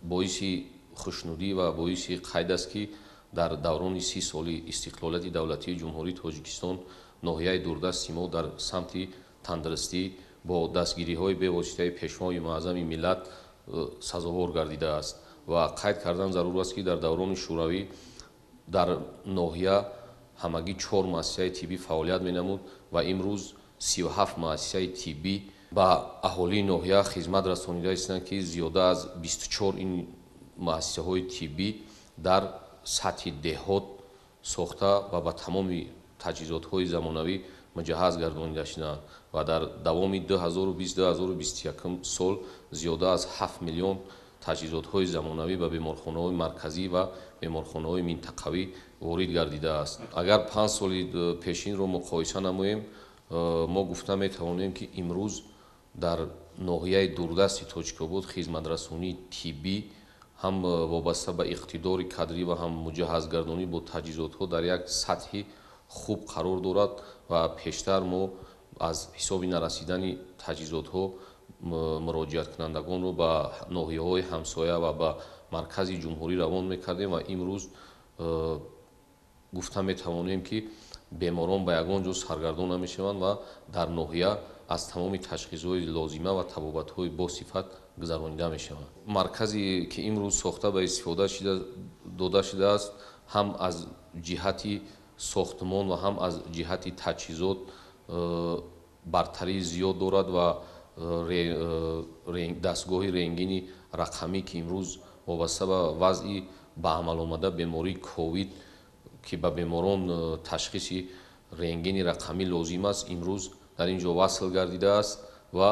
боиси хушнудӣ ва боиси қайд аст ки дар даврони 30 соли истиқлолияти давлатии ҷумҳурии тоҷикистон ноҳияи дурдасти мо дар самти тандурустӣ бо дастгириҳои бевоситаи пешвои муаззами миллат сазовор гардидааст ва қайд кардан зарур аст ки дар даврони шӯравӣ дар ноҳия ҳамагӣ 4 муассисаи тиббӣ фаъолият менамуд ва имрӯз 37 муассисаи тиббӣ ба аҳолии ноҳия хизмат расонида истанд ки зиёда аз 24 ин муассисаҳои тиббӣ дар сатҳи деҳот сохта ва ба тамоми таҷҳизотҳои замонавӣ муҷаҳҳаз гардонида шуданд ва дар давоми 2020-2021 сол зиёда аз 7 миллион таҷҳизотҳои замонавӣ ба беморхонаҳои марказӣ ва беморхонаҳои минтақавӣ ворид гардидааст. агар 5 соли пешинро муқоиса намоем, мо гуфта метавонем ки имрӯз дар ноҳияи дурдасти тоҷикобод хизматрасонии тиббӣ ҳам вобаста ба иқтидори кадрӣ ва ҳам муҷаҳҳазгардонӣ бо таҷҳизотҳо дар як сатҳи хуб қарор дорад ва пештар мо аз ҳисоби нарасидани таҷҳизотҳо муроҷиаткунандагонро ба ноҳияҳои ҳамсоя ва ба маркази ҷумҳурӣ равон мекардем ва имрӯз гуфта метавонем ки беморон ба ягон ҷо саргардон намешаванд ва дар ноҳия аз тамоми ташхисҳои лозима ва табобатҳои босифат гузаронида мешаванд. марказе ки имрӯз сохта ба истифода дода шудааст, ҳам аз ҷиҳати сохтмон ва ҳам аз ҷиҳати таҷҳизот бартарии зиёд дорад ва дастгоҳи рентгени рақамӣ ки имрӯз вобаста ба вазъи ба амаломада бемории ковид ки ба беморон ташхиси рентгени рақамӣ лозим аст, имрӯз дар ин ҷо васл гардидааст ва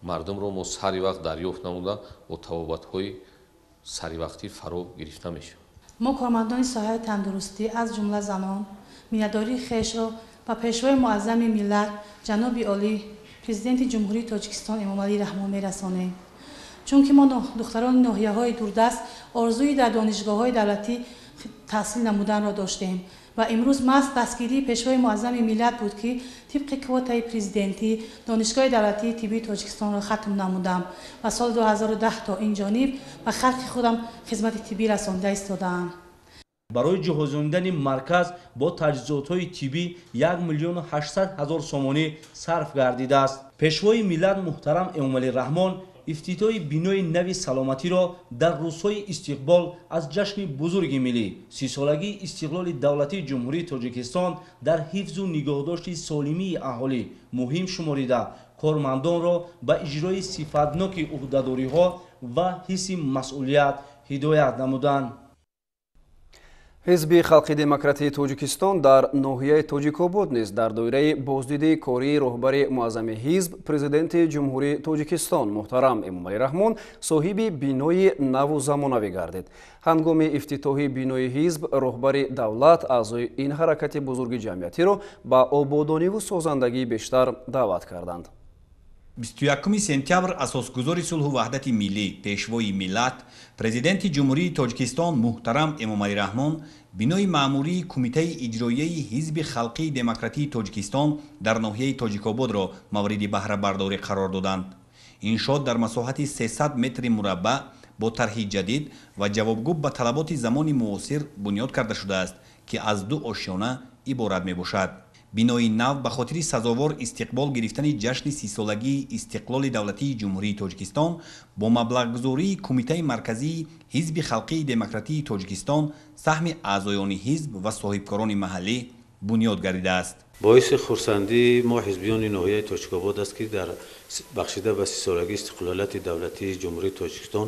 мардумро мо сари вақт дарёфт намуда бо табобатҳои саривақтӣ фаро гирифта мешавад. мо кормандони соҳаи тандурустӣ аз ҷумла занон миннатдории хешро ба пешвои муаззами миллат ҷаноби олӣ президенти ҷумҳурии тоҷикистон эмомалӣ раҳмон мерасонем. чунки мо духтарони ноҳияҳои дурдаст орзуи дар донишгоҳҳои давлатӣ таҳсил намуданро доштем ва имрӯз маҳз дастгирии пешвои муаззами миллат буд ки тибқи квотаи президентӣ донишгоҳи давлатии тиббии тоҷикистонро хатм намудам ва соли 2010 то инҷониб ба халқи худам хизмати тиббӣ расонида истодаам. барои ҷоҳозонидани марказ бо таҷҳизотҳои тиббӣ 1 миллион 800 ҳазор сомонӣ сарф гардидааст. пешвои миллат муҳтарам эмомалӣ раҳмон ифтитоҳи бинои нави саломатиро дар рӯзҳои истиқбол аз ҷашни бузурги миллӣ 30-солагии истиқлоли давлатии ҷумҳурии тоҷикистон дар ҳифзу нигоҳдошти солимии аҳолӣ муҳим шуморида кормандонро ба иҷрои сифатноки уҳдадориҳо ва ҳисси масъулият ҳидоят намуданд. ҳизби халқи демократии тоҷикистон дар ноҳияи тоҷикобод низ дар доираи боздиди кории роҳбари муаззами ҳизб президенти ҷумҳурии тоҷикистон муҳтарам Эмомалӣ Раҳмон соҳиби бинои наву замонавӣ гардид. ҳангоми ифтитоҳи бинои ҳизб роҳбари давлат аъзои ин ҳаракати бузурги ҷамъиятиро ба ободониву созандагии бештар даъват карданд. 21 сентябр асосгузори сулҳу ваҳдати миллӣ пешвои миллат президенти ҷумҳурии тоҷикистон муҳтарам Эмомалӣ Раҳмон бинои маъмурии кумитаи иҷроияи ҳизби халқии демократии тоҷикистон дар ноҳияи тоҷикободро мавриди баҳрабардорӣ қарор доданд. иншоот дар масоҳати 300 метри мураббаъ бо тарҳи ҷадид ва ҷавобгӯ ба талаботи замони муосир бунёд карда шудааст ки аз 2 ошёна иборат мебошад. бинои нав ба хотири сазовор истиқбол гирифтани ҷашни 30-солагии истиқлоли давлатии ҷумҳурии тоҷикистон бо маблағгузории кумитаи марказии ҳизби халқии демократии тоҷикистон саҳми аъзоёни ҳизб ва соҳибкорони маҳаллӣ бунёд гардидааст. боиси хурсандии мо ҳизбиёни ноҳияи тоҷикобод аст ки дар бахшида ба 30-солагии истиқлолияти давлатии ҷумҳурии тоҷикистон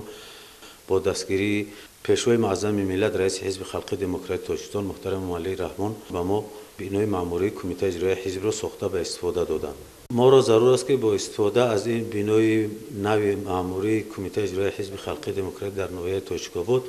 бо дастгирии пешвои муаззами миллат раиси ҳизби халқии демократии тоҷикистон муҳтарам Эмомалӣ Раҳмон ба мо бинои маъмурии кумитаи иҷроияи ҳизбро сохта ба истифода доданд. моро зарур аст ки бо истифода аз ин бинои нави маъмурии кумитаи иҷроияи ҳизби халқии демократӣ дар ноҳияи тоҷикобод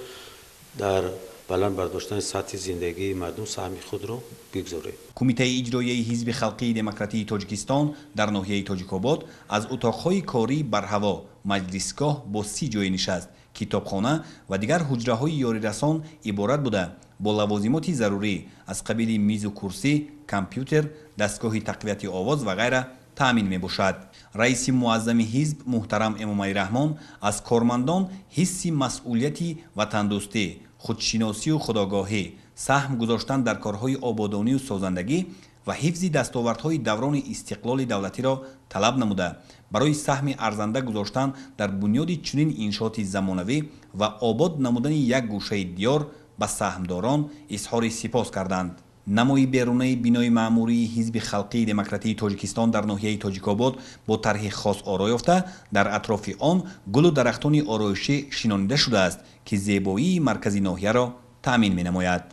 дар баланд бардоштани сатҳи зиндагии мардум саҳми худро бигзорем. кумитаи иҷроияи ҳизби халқии демократии тоҷикистон дар ноҳияи тоҷикобод аз утоқҳои корӣ барҳаво, маҷлисгоҳ бо 30 ҷои нишаст, китобхона ва дигар ҳуҷраҳои ёрирасон иборат буда бо лавозимоти зарурӣ аз қабили мизу курсӣ, компютер, дастгоҳи тақвияти овоз ва ғайра таъмин мебошад. раиси муаззами ҳизб муҳтарам Эмомалӣ Раҳмон аз кормандон ҳисси масъулияти ватандӯстӣ, худшиносию худогоҳӣ, саҳм гузоштан дар корҳои ободонию созандагӣ ва ҳифзи дастовардҳои даврони истиқлоли давлатиро талаб намуда барои саҳми арзанда гузоштан дар бунёди чунин иншооти замонавӣ ва обод намудани як гӯшаи диёр ба саҳмдорон изҳори сипос карданд. намои берунаи бинои маъмурии ҳизби халқии демократии тоҷикистон дар ноҳияи тоҷикобод бо тарҳи хос оро ёфта дар атрофи он гулу дарахтони ороишӣ шинонида шудааст ки зебоии маркази ноҳияро таъмин менамояд.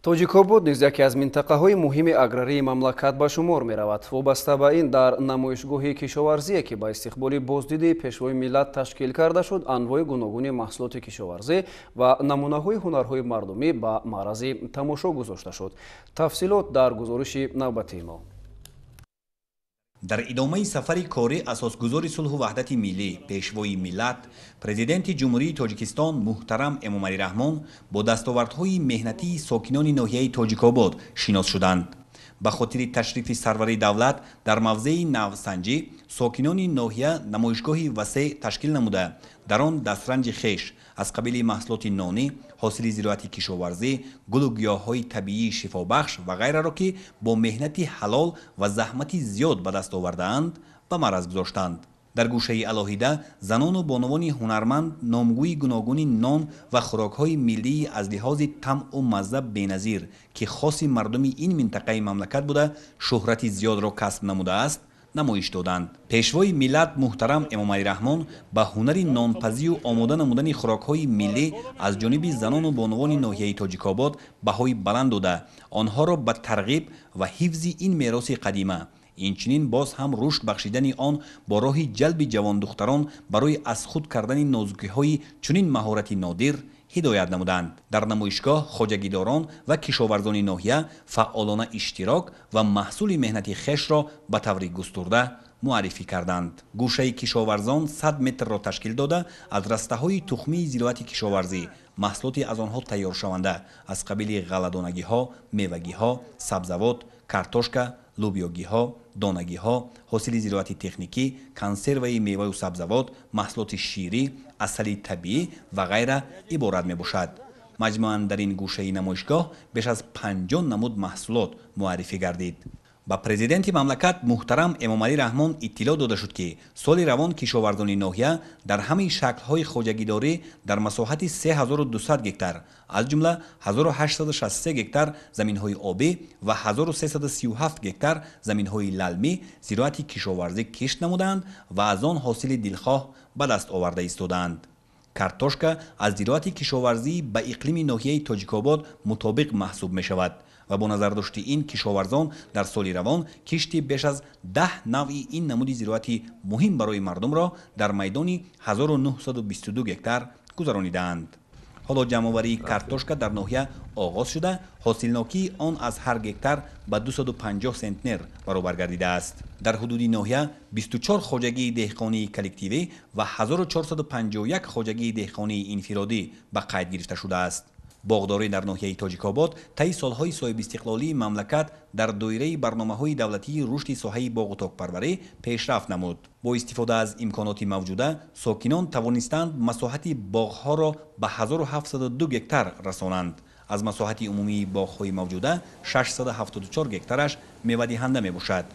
тоҷикобод низ яке аз минтақаҳои муҳими аграрии мамлакат ба шумор меравад. вобаста ба ин дар намоишгоҳи кишоварзие ки ба истиқболи боздиди пешвои миллат ташкил карда шуд, анвои гуногуни маҳсулоти кишоварзӣ ва намунаҳои ҳунарҳои мардумӣ ба маърази тамошо гузошта шуд. тафсилот дар гузориши навбатии мо. дар идомаи сафари корӣ асосгузори сулҳу ваҳдати миллӣ пешвои миллат президенти ҷумҳурии тоҷикистон муҳтарам Эмомалӣ Раҳмон бо дастовардҳои меҳнатии сокинони ноҳияи тоҷикобод шинос шуданд. ба хотири ташрифи сарвари давлат дар мавзеи навсанҷӣ сокинони ноҳия намоишгоҳи васеъ ташкил намуда дар он дастранҷи хеш аз қабили маҳсулоти нонӣ, ҳосили зироати кишоварзӣ, гулу гиёҳҳои табиии шифобахш ва ғайраро ки бо меҳнати ҳалол ва заҳмати зиёд ба даст овардаанд ба мараз гузоштанд. дар гӯшаи алоҳида занону бонувони ҳунарманд номгӯи гуногуни нон ва хӯрокҳои миллии аз лиҳози таъму мазза беназир ки хоси мардуми ин минтақаи мамлакат буда шӯҳрати зиёдро касб намудааст намоиш доданд. пешвои миллат муҳтарам Эмомалӣ Раҳмон ба ҳунари нонпазию омода намудани хӯрокҳои миллӣ аз ҷониби занону бонувони ноҳияи тоҷикобод баҳои баланд дода онҳоро ба тарғиб ва ҳифзи ин мероси қадима, инчунин боз ҳам рушд бахшидани он бо роҳи ҷалби ҷавондухтарон барои аз худ кардани нозукиҳои чунин маҳорати нодир ҳидоят намуданд. дар намоишгоҳ хоҷагидорон ва кишоварзони ноҳия фаъолона иштирок ва маҳсули меҳнати хешро ба таври густурда муаррифӣ карданд. гӯшаи кишоварзон 100 метрро ташкил дода аз растаҳои тухмии зироати кишоварзӣ, маҳсулоти аз онҳо тайёршаванда аз қабили ғалладонагиҳо, мевагиҳо, сабзавот, картошка, лӯбиёгиҳо, донагиҳо, ҳосили зироати техникӣ, консерваи меваю сабзавот, маҳсулоти ширӣ, асали табиӣ ва ғайра иборат мебошад. маҷмӯан дар ин гӯшаи намоишгоҳ беш аз 50 намуд маҳсулот муаррифӣ гардид. ба президенти мамлакат муҳтарам Эмомалӣ Раҳмон иттилоъ дода шуд ки соли равон кишоварзони ноҳия дар ҳамаи шаклҳои хоҷагидорӣ дар масоҳати 3200 гектар аз ҷумла 1863 гектар заминҳои обӣ ва 1337 гектар заминҳои лалмӣ зироати кишоварзӣ кишт намуданд ва аз он ҳосили дилхоҳ ба даст оварда истодаанд. картошка аз зироати кишоварзӣ ба иқлими ноҳияи тоҷикобод мутобиқ маҳсуб мешавад ва бо назардошти ин кишоварзон дар соли равон кишти беш аз 10 навъи ин намуди зироати муҳим барои мардумро дар майдони 1922 гектар гузаронидаанд. ҳоло ҷамъоварии картошка дар ноҳия оғоз шуда ҳосилнокии он аз ҳар гектар ба 250 центнер баробар гардидааст. дар ҳудуди ноҳия 24 хоҷагии деҳқонии коллективӣ ва 1451 хоҷагии деҳқонии инфиродӣ ба қайд гирифта шудааст. боғдорӣ дар ноҳияи тоҷикобод таи солҳои соҳибистиқлолии мамлакат дар доираи барномаҳои давлатии рушди соҳаи боғу токпарварӣ пешрафт намуд. бо истифода аз имконоти мавҷуда сокинон тавонистанд масоҳати боғҳоро ба 1702 гектар расонанд. аз масоҳати умумии боғҳои мавҷуда 674 гектараш мевадиҳанда мебошад.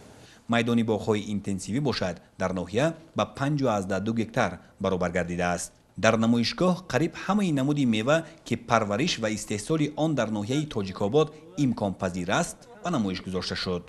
майдони боғҳои интенсивӣ бошад дар ноҳия ба 52 гектар баробар гардидааст. дар намоишгоҳ қариб ҳамаи намуди мева ки парвариш ва истеҳсоли он дар ноҳияи тоҷикобод имконпазир аст ба намоиш гузошта шуд.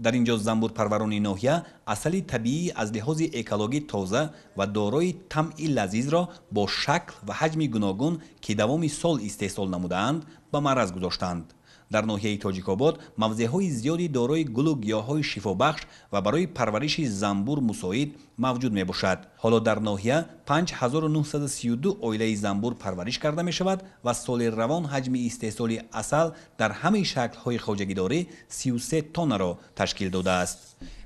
дар ин ҷо занбурпарварони ноҳия асали табиӣ аз лиҳози экологӣ тоза ва дорои тамъи лазизро бо шакл ва ҳаҷми гуногун ки давоми сол истеҳсол намудаанд ба маъраз гузоштанд. дар ноҳияи тоҷикобод мавзеъҳои зиёди дорои гулу гиёҳҳои шифобахш ва барои парвариши занбур мусоид мавҷуд мебошад. ҳоло дар ноҳия 5932 оилаи занбур парвариш карда мешавад ва соли равон ҳаҷми истеҳсоли асал дар ҳамаи шаклҳои хоҷагидорӣ 33 тоннаро ташкил додааст.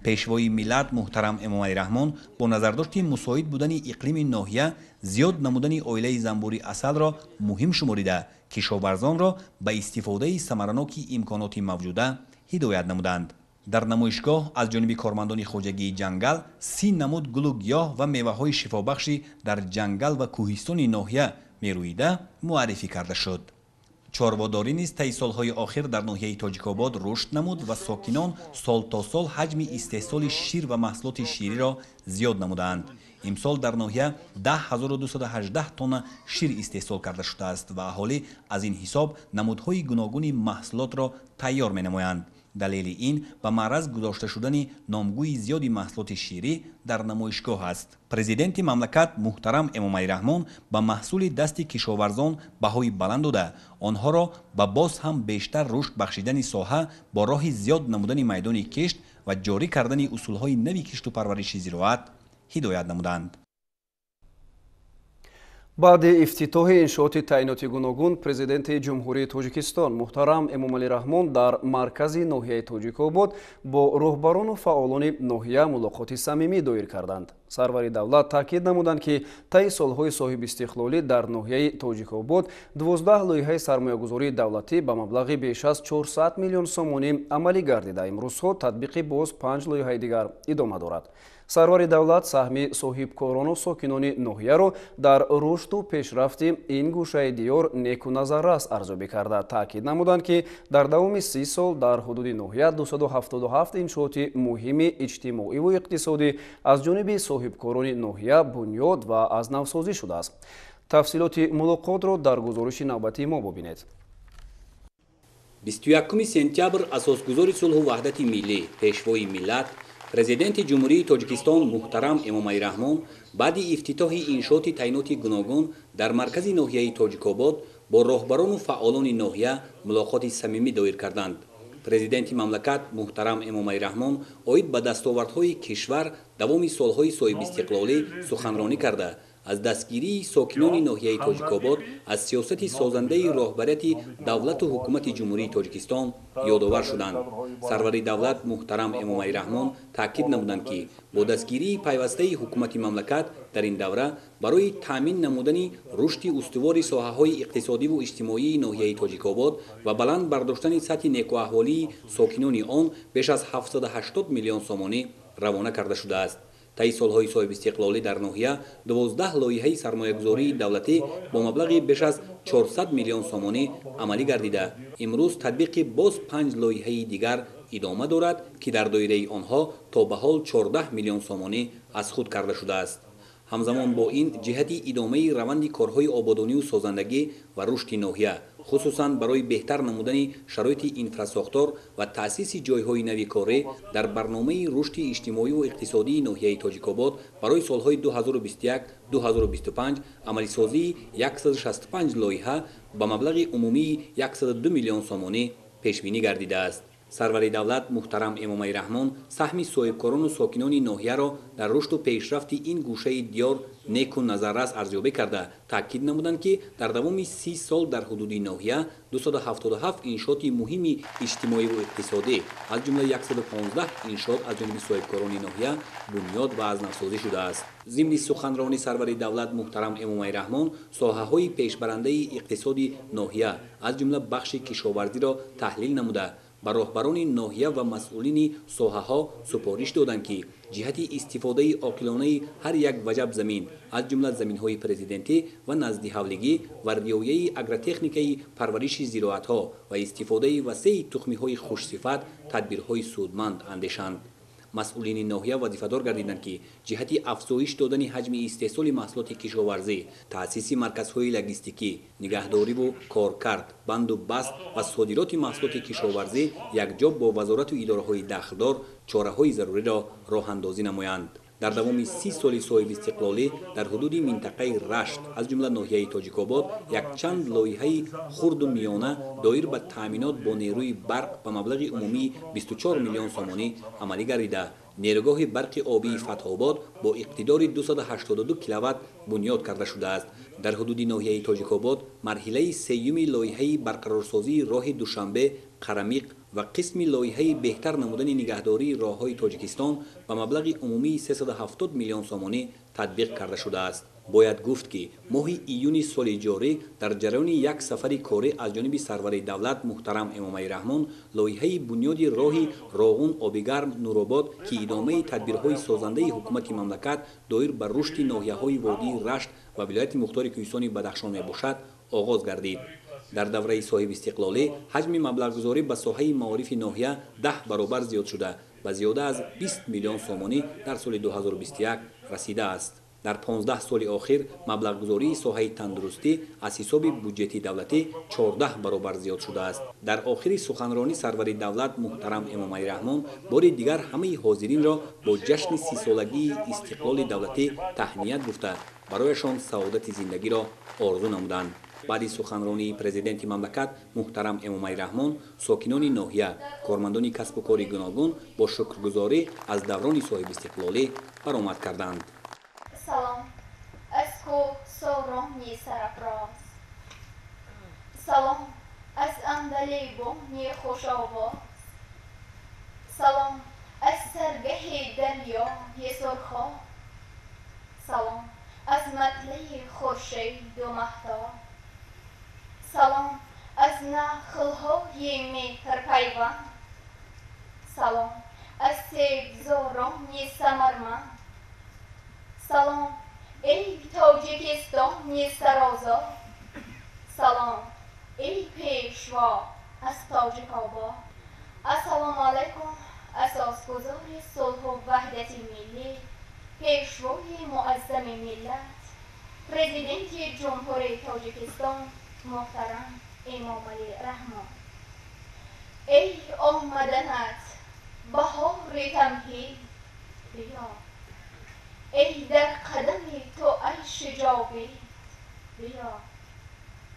пешвои миллат муҳтарам эмомалӣ раҳмон бо назардошти мусоид будани иқлими ноҳия зиёд намудани оилаи занбури асалро муҳим шуморида кишоварзонро ба истифодаи самараноки имконоти мавҷуда ҳидоят намуданд. дар намоишгоҳ аз ҷониби кормандони хоҷагии ҷангал 30 намуд гулу гиёҳ ва меваҳои шифобахши дар ҷангал ва кӯҳистони ноҳия мерӯида муаррифӣ карда шуд. чорводорӣ низ таи солҳои охир дар ноҳияи тоҷикобод рушд намуд ва сокинон сол то сол ҳаҷми истеҳсоли шир ва маҳсулоти шириро зиёд намудаанд. имсол дар ноҳия 10218 тонна шир истеҳсол карда шудааст ва аҳолӣ аз ин ҳисоб намудҳои гуногуни маҳсулотро тайёр менамоянд. далели ин ба маъраз гузошта шудани номгӯи зиёди маҳсулоти ширӣ дар намоишгоҳ аст. президенти мамлакат муҳтарам эмомалӣ раҳмон ба маҳсули дасти кишоварзон баҳои баланд дода онҳоро ба боз ҳам бештар рушд бахшидани соҳа бо роҳи зиёд намудани майдони кишт ва ҷорӣ кардани усулҳои нави кишту парвариши зироат ҳидоят намуданд. баъди ифтитоҳи иншооти таъиноти гуногун президенти ҷумҳурии тоҷикистон муҳтарам эмомалӣ раҳмон дар маркази ноҳияи тоҷикобод бо роҳбарону фаъолони ноҳия мулоқоти самимӣ доир карданд. сарвари давлат таъкид намуданд ки таи солҳои соҳибистиқлолӣ дар ноҳияи тоҷикобод 12 лоиҳаи сармоягузории давлатӣ ба маблағи беш аз 400 миллион сомонӣ амалӣ гардида имрӯзҳо татбиқи боз 5 лоиҳаи дигар идома дорад. сарвари давлат саҳми соҳибкорону сокинони ноҳияро дар рушду пешрафти ин гӯшаи диёр некуназаррас арзёбӣ карда таъкид намуданд ки дар давоми 30 сол дар ҳудуди ноҳия 277 иншооти муҳими иҷтимоиву иқтисодӣ аз ҷониби соҳибкорони ноҳия бунёд ва азнавсозӣ шудааст. тафсилоти мулоқотро дар гузориши навбатии мо бубинед. 21 сентябр асосгузори сулҳу ваҳдати миллӣ пешвои миллат президенти ҷумҳурии тоҷикистон муҳтарам эмомалӣ раҳмон баъди ифтитоҳи иншооти таъиноти гуногун дар маркази ноҳияи тоҷикобод бо роҳбарону фаъолони ноҳия мулоқоти самимӣ доир карданд. президенти мамлакат муҳтарам эмомалӣ раҳмон оид ба дастовардҳои кишвар давоми солҳои соҳибистиқлолӣ суханронӣ карда аз дастгирии сокинони ноҳияи тоҷикобод аз сиёсати созандаи роҳбарияти давлату ҳукумати ҷумҳурии тоҷикистон ёдовар шуданд. сарвари давлат муҳтарам эмомалӣ раҳмон таъкид намуданд ки бо дастгирии пайвастаи ҳукумати мамлакат дар ин давра барои таъмин намудани рушди устувори соҳаҳои иқтисодиву иҷтимоии ноҳияи тоҷикобод ва баланд бардоштани сатҳи некуаҳволии сокинони он беш аз 780 миллион сомонӣ равона карда шудааст. таи солҳои соҳибистиқлолӣ дар ноҳия 12 лоиҳаи сармоягузории давлатӣ бо маблағи беш аз 400 миллион сомонӣ амалӣ гардида имрӯз татбиқи боз 5 лоиҳаи дигар идома дорад ки дар доираи онҳо то ба ҳол 14 миллион сомонӣ аз худ карда шудааст. ҳамзамон бо ин ҷиҳати идомаи раванди корҳои ободонию созандагӣ ва рушди ноҳия خصوصاً برای بهتر نمودن شرایط اینفراساختار و تأسیس جایهای نوی کاری در برنامه رشد اجتماعی و اقتصادی ناحیه تاجیک‌آباد برای سالهای 2021-2025 عملی سازی 165 لایحه با مبلغ عمومی 102 میلیون سومانی پیش بینی گردیده است. سرور دولت محترم امامعلی رحمان سهم صاحبکاران و ساکنان ناحیه را در رشد و پیشرفت این گوشه دیار نیک و نظررس ارزیابی کرده تاکید نمودند که در دوام 30 سال در حدود ناحیه 277 انشاءات مهم اجتماعی و اقتصادی از جمله 115 انشاءات از جانب صاحبکاران ناحیه بنیاد و از نوسازی شده است. ضمن سخنرانی سرور دولت محترم امامعلی رحمان ساحه‌های پیشبرنده اقتصادی ناحیه از جمله بخش کشاورزی را تحلیل نموده با راهبران ناحیه و مسئولین ساحه‌ها سپارش دادند که جهت استفاده عاقلانه هر یک وجب زمین از جمله زمین‌های پرزیدنتی و نزدی‌حولگی و رعایت اگرتکنیکی پرورش زراعت‌ها و استفاده وسیع تخم‌های خوش‌صفت تدبیرهای سودمند اندیشند. مسئولین ناحیه وظیفه‌دار گردیدند که جهت افزایش دادن حجم استحصال محصولات کشاورزی، تأسیس مرکزهای لوجستیکی، نگهداری و کارکرد، بند و بست و صادرات محصولات کشاورزی یکجا با وزارت و اداره‌های دخلدار چاره‌های ضروری را راه‌اندازی نمایند. در دوام 30 سال صاحب استقلالی در حدود منطقه رشت از جمله ناحیه تاجیک‌آباد یک چند لایحه خرد و میانه دایر به تامینات با نیروی برق به مبلغ عمومی 24 میلیون سومانی عملی گردیده. نیروگاه برق آبی فتح‌آباد با اقتدار 282 کیلووات بنیاد کرده شده است. در حدود ناحیه تاجیک‌آباد مرحله سیوم لایحه برقرارسازی راه دوشنبه قرمیق و قسم لایحه بهتر نمودن نگهداری راه‌های تاجیکستان به مبلغ عمومی 370 میلیون سومانی تطبیق کرده شده است. باید گفت که ماه ایون سال جاری در جریان یک سفر کاری از جانب سرور دولت محترم امامعلی رحمان لایحه بنیاد راه راغون آبیگرم نورآباد که ادامه تدبیرهای سازنده حکومت مملکت دایر بر رشد ناحیه‌های وادی رشت و ولایت مختار کوهستان بدخشان میباشد آغاز گردید. در دوره صاحب استقلالی حجم مبلغ‌گذاری به ساحه معارف ناحیه 10 برابر زیاد شده و زیاده از 20 میلیون سومانی در سال 2021 رسیده است. در 15 سال اخیر مبلغ‌گذاری ساحه تندرستی از حساب بودجه دولتی 14 برابر زیاد شده است. در آخر سخنرانی سرور دولت محترم امامعلی رحمان بار دیگر همه حاضرین را با جشن 30 سالگی استقلال دولتی تهنیت گفته برایشان سعادت زندگی را آرزو نمودند. بعد سخنرانی پرزیدنت مملکت محترم امامعلی رحمان ساکنان ناحیه کارمندان کسب و کار گوناگون با شکرگزاری از دوران صاحب استقلالی برآمد کردند. سلام از کوه سارانی سرافراز، سلام از اندلیبانی خوش آواز، سلام از سرگه دریای سرخاب، سلام از مطلع خورشید و مهتاب، سلام از نخل‌های مهرپیوند، سلام از سبزارانی ثمرمند، سلام ای تاجیکستانی سرآزاد، سلام ای پیشوا از تاجیک‌آباد. السلام علیکم اساسگزار صلح و وحدت ملی، پیشوای معظم ملت، پرزیدنت جمهوری تاجیکستان محترم امامعلی رحمان. ای آمدنت بهار تمهید بیا، ای در قدم تو عیش جاوید بیا.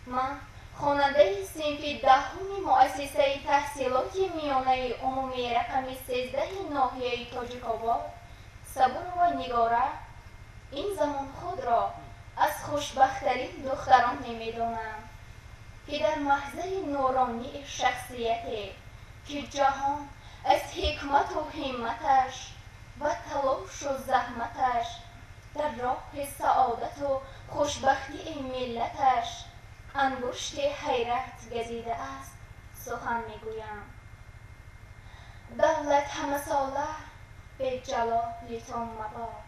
من خواننده صنف دهم مؤسسه تحصیلات میانه عمومی رقم 13 ناحیه تاجیک‌آباد صبور و نگاره این زمان خود را از خوشبخت‌ترین دختران نمی‌دانم که در محضر نورانی شخصیتی که جهان از حکمت و همتش و تلاش و زحمتش در راه سعادت و خوشبختی ملتش انگشت حیرت گزیده است سخن میگویم. دولت همه ساله به جلال تو مباد،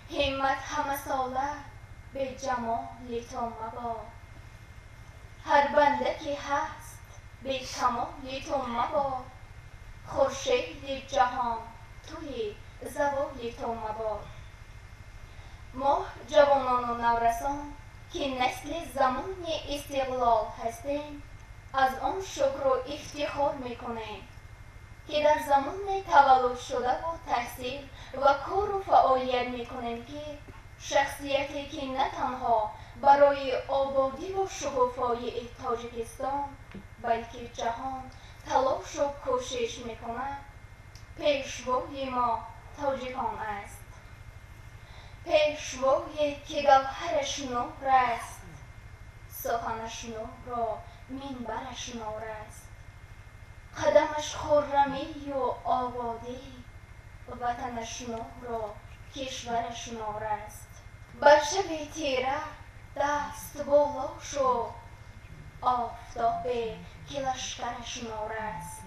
همت همه ساله به جمال تو مباد، هر بنده که هست به کمال تو مباد، خورشید جهان توی زوال تو مباد. ما جوانان و نورسان که نسل زمان استقلال هستیم از آن شکر و افتخار میکنیم که در زمان تولد شده و تحصیل و کار و فعالیت میکنیم که شخصیتی که نه تنها برای آبادی و شکوفایی تاجیکستان بلکه جهان تلاش و کوشش میکند پیشوای ما تاجیکان است. پیشوایی که گوهرش نور است، سخنش نور و منبرش نور است، قدمش خرمی و آبادی، وطنش نور و کشورش نور است. بر شب تیره دست بالا شو، آفتابی که لشکرش نور است.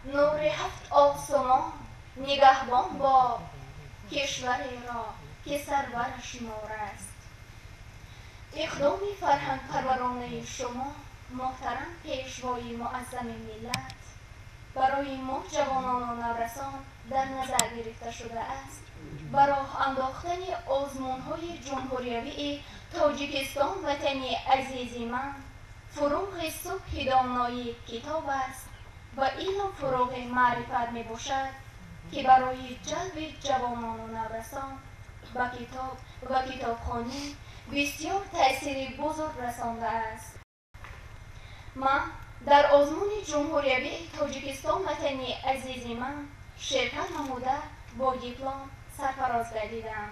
نور هفت آسمان نگهبان باد کشوری را که سرورش نور است. اقدام فرهنگ پرورانه شما محترم پیشوای معظم ملت برای ما جوانان و نورسان در نظر گرفته شده است. برای انداختن آزمون‌های جمهوریوی تاجیکستان وطنی عزیز من فروغ صبح دانایی کتاب است و علم فروغ معرفت می باشد که برای جلب جوانان و نورسان با کتاب و کتابخوانی بسیار تأثیر بزرگ رسانده است. من در آزمون جمهوریوی تاجیکستان وطنی عزیز من شرکت نموده با دیپلم سرفراز گردیدم.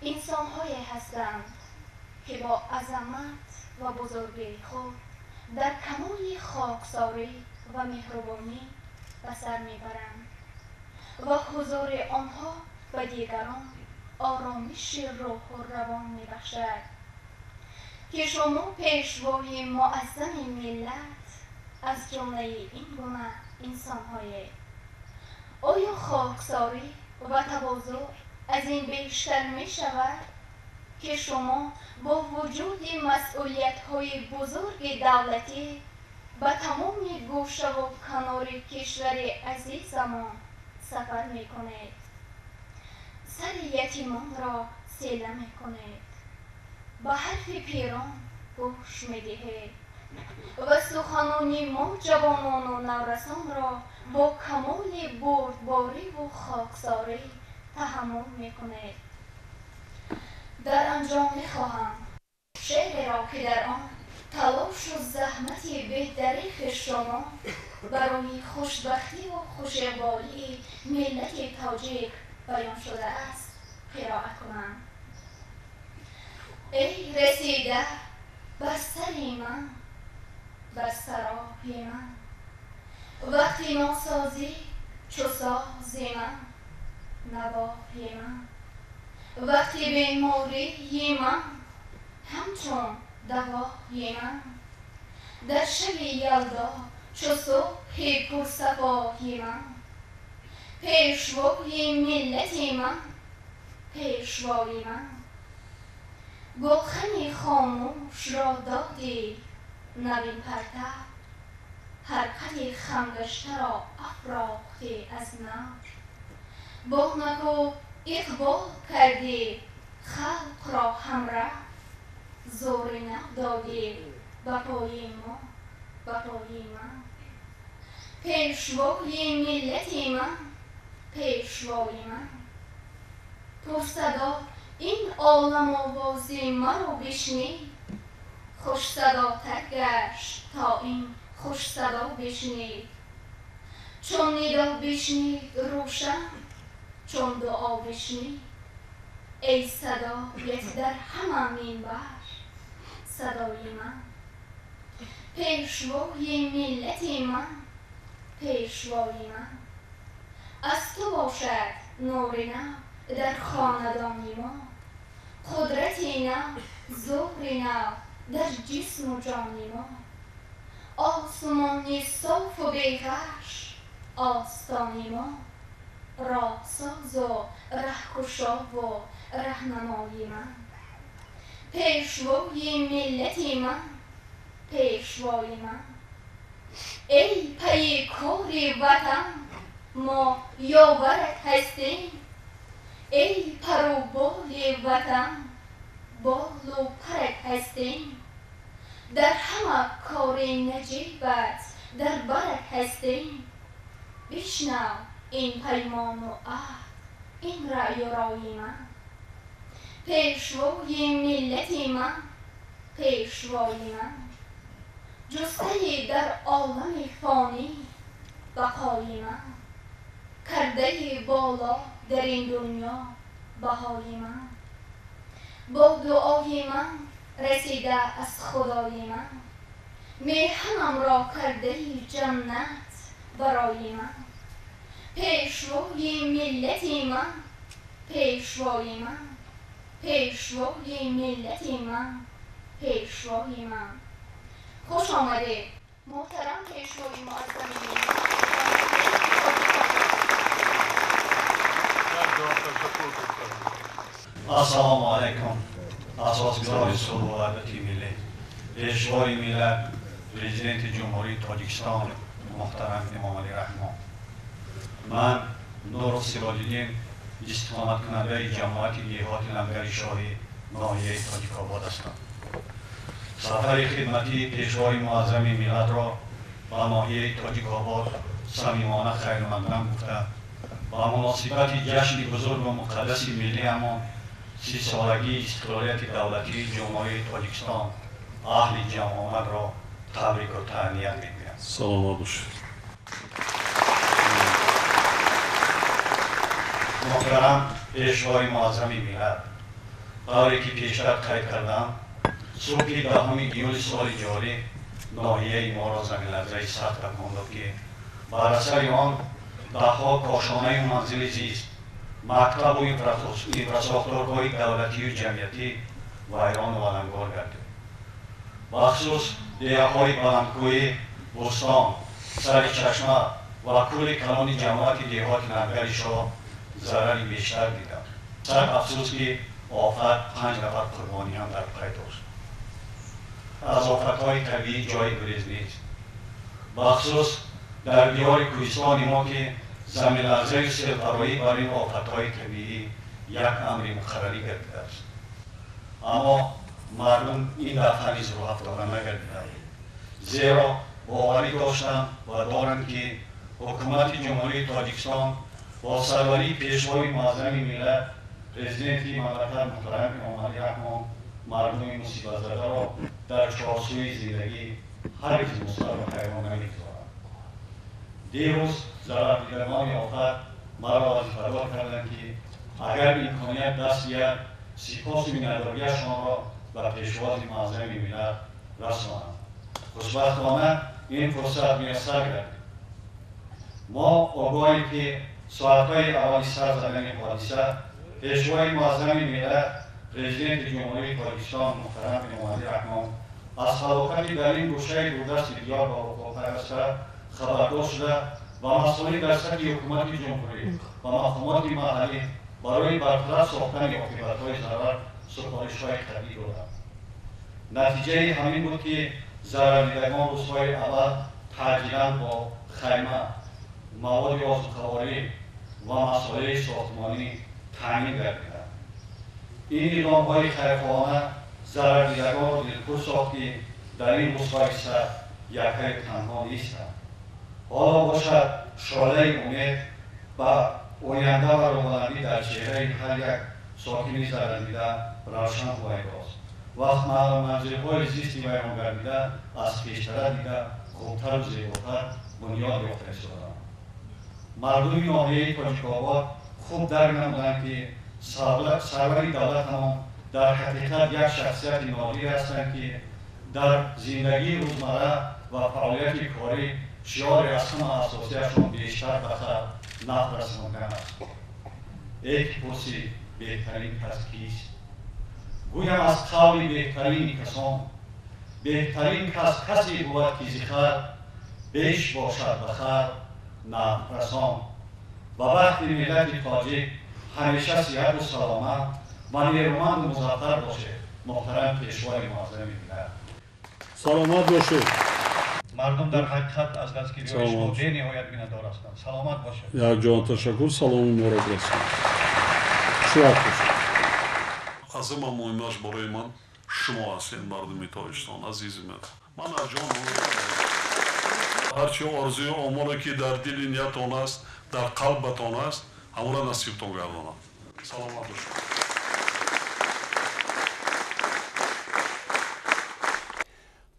انسان‌هایی هستند که با عظمت و بزرگی خود در کمال خاکساری و مهربانی به سر میبرند و حضور آنها به دیگران آرامش روح و روان میبخشد که شما پیشوای معظم ملت از جمله این گونه انسان‌های آیا خاکساری و تواضع از این بیشتر می شود که شما با وجود مسئولیت‌های بزرگ دولتی به تمام گوشه و کنار کشور عزیزمان سفر می کنید، سر یتیمان را سیله می کنید، به حرف پیران گوش می دهید و سخنان ما جوانان و نورسان را با کمال بردباری و خاکساری تحمل می کنید. در انجام می خواهم شعر را که در آن تلاش و زحمت بی‌دریغ شما برای خوشبختی و خوش‌اقبالی ملت تاجیک بیان شده است قرائت کنم. ای رسیده بر سر من، بر سرای من، وقتی ناسازی چو ساز من، نوای من، وقتی بیماری من همچون دوای من، در شب یلدا چو صبح پرصفای من، پیشوای ملت من، پیشوای من، گلخن خاموش را دادی نوین پرتب، حرکت خمگشته را افراختی از نو، بانک و اقبال کردی خلق را همره، زور نو دادی به پای ما، به پای من، پیشوای ملت من، پیشوای من، پرصدا این عالم آوازی مرا بشنید، خوش صداتر گشت تا این خوش صدا بشنید، چون ندا بشنید روشن، چون دعا بشنید ای صدایت در همه منبر صدای من، پیشوای ملت من، پیشوای من، از تو باشد نور نو در خاندان ما، قدرت نو، زور نو در جسم و جان ما، آسمان صاف و بیغش آستان ما، راهساز و رهکشا و رهنمای من، پیشوای ملت من، پیشوای من، ای پیکار وطن ما یاورت هستیم، ای پروبال وطن بالو پرک هستیم در همه کار نجیبت در برک هستیم بشنو این پیمان و عهد این رأی و رای من پیشوای ملت من پیشوای من جسته در عالم فانی بقای من کرده بالا در این دنیا بهای من با دعای من رسیده از خدای من میهنم را کرده جنت برای من پیشوای ملت من پیشوای من پیشوای ملت من پیشوای من خوش آمده محترم پیشوای معظم السلام علیکم اساسگزار صلح و وحدت ملی پیشوای ملت پرزیدنت جمهوری تاجیکستان محترم امام علی رحمان من نور سراج‌الدین استقامت کننده جماعت دیهات لنگری شاهی ناحیه تاجیک‌آباد هستم. سفر خدمتی پیشوای معظم ملت را با ناحیه تاجیک‌آباد صمیمانه خیرمندانه گفته با مناسبت جشن بزرگ و مقدس ملی امان 30 سالگی استقلالیت دولتی جمهوری تاجیکستان اهل جمع آمد را تبریک و تهنیت میگویم. سلامت باشید. محترم پیشوای معظم ملت، طوری که پیشتر قید کردم صبح 10 ایول سال جاری ناحیه ما را زمین لرزه سخت تکان که بر اثر آن دهها کاشانه و منزل زیست، مکتب و انفراساختورهای دولتی و جمعیتی ویران و علنگار گردید. بخصوص دیه‌های بلندکوی، بستان، سر چشمه و کل کلان جماعت دیهات لنگر شاه ضرری بیشتر دیدم. سر افسوس که آفت 5 نفر قربانی هم در پی داشت. از آفت‌های طبیعی جای گریز نیست. بخصوص در دیار کوهستان ما که زمین لرزه سیل‌فرایی بر این آفت‌های طبیعی یک امر مقرری گردیده است. اما مردم این دفعه نیز رو افتاده نگردیده، زیرا باوری داشتند و دارند که حکومت جمهوری تاجیکستان با سروری پیشوای معظم ملت پرزیدنت مملکت محترم امام علی رحمان مردم مصیبت زده را در چارچوب زندگی هرگز مستقیم حیوان نمی‌گذارند. دیروز ضرردیدگان آفت مرا وظیفه‌دار کردند که اگر امکانیت دست بیاید سپاس میانجامی‌شان را به پیشواز معظم ملت رسانم. خوشبختانه این فرصت میسر گردید. ما آگاهیم که ساعت‌های اول سر زدن حادثه پیشوای معظم ملت پرزیدنت جمهوری تاجیکستان محترم امام علی رحمان از هلاکتی در این گوشه دوردست دیار با وقوع پیوسته خبردار شده و مسئولین در سطح حکومت جمهوری و مقامات محلی برای برطرف ساختن عاقبت‌های ضرر سفارش‌های قوی دادند. نتیجه همین بود که ضرردیدگان روزهای اول تعجیلاً با خیمه، مواد آذوقه‌واری و مسائل ساختمانی تامین گردیدند. این اقدام‌های خیرخواهانه ضرردیدگان را دلخوش ساخت که در این مقایسه یکه تنها نیستند. حالا باشد شعله امید و آینده و روحانی در چهره هر یک ساکن ضرردیده روشن خواهد است. وقت منزل‌های زیستی بیان گردیده از پیشتر دیده خوبتر و زیباتر بنیاد یافته شدند. مردم ناحیه تاجیک‌آباد خوب درک نمودند که سروری دولتمان در حقیقت یک شخصیت نادر هستند که در زندگی روزمره و فعالیت کاری شعار اصلا اساسیشان بیشتر به خلق نقل رساندن است. یک پرسی بهترین کس کیست؟ گویم از قول بهترین کسان بهترین کس کسی بود که زخر بیش باشد به خلق نقل رسان و وقتی ملت تاجیک همیشه صحت و سلامت و نیرومند و مظفر باشه. محترم پیشوای معظم ملت سلامت باشید. مردم در حقیقت از دستگیری شما به نهایت بی‌ندار هستند. سلامت باشید. یک جان تشکر. سلام مبارک رسید. شاد باشید. аз ҳама муҳимаш барои ман шумо ҳастед, мардуми Тоҷикистон. Азизи ман, ман аз ҷон ҳарчи орзуи омоне ки дар дили ниятон аст, дар қалбатон аст, ҳамонро насибтон гардонам. Саломат бошед.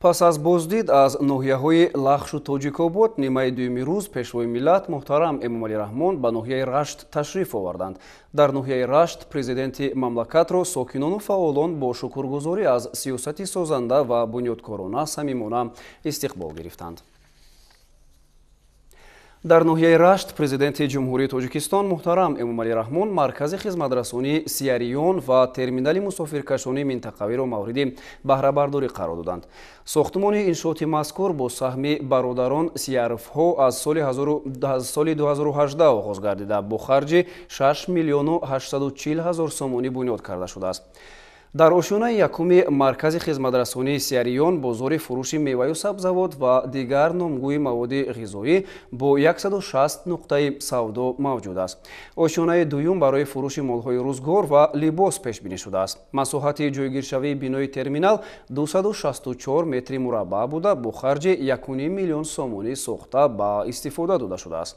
пас аз боздид аз ноҳияҳои Лахшу Тоҷикобод, нимаи дуюми рӯз пешвои миллат муҳтарам Эмомалӣ Раҳмон ба ноҳияи Рашт ташриф оварданд. дар ноҳияи Рашт президенти мамлакатро сокинону фаъолон бо шукргузорӣ аз сиёсати созанда ва бунёдкорона самимона истиқбол гирифтанд. дар ноҳияи Рашт президенти ҷумҳурии Тоҷикистон муҳтарам Эмомалӣ Раҳмон маркази хизматрасонии Сиариён ва терминали мусофиркашонии минтақавиро мавриди баҳрабардорӣ қарор доданд. сохтмони иншооти мазкур бо саҳми бародарон Сиаровҳо аз соли 2018 оғоз гардида бо харҷи 6 миллиону 840 ҳазор сомонӣ бунёд карда шудааст. дар ошёнаи якуми маркази хизматрасонии Сиариён бозори фурӯши меваю сабзавот ва дигар номгӯи маводи ғизоӣ бо 160 нуқтаи савдо мавҷуд аст. ошёнаи дуюм барои фурӯши молҳои рӯзгор ва либос пешбинӣ шудааст. масоҳати ҷойгиршавии бинои терминал 264 метри мураббаъ буда бо харҷи 1,5 миллион сомонӣ сохта ба истифода дода шудааст.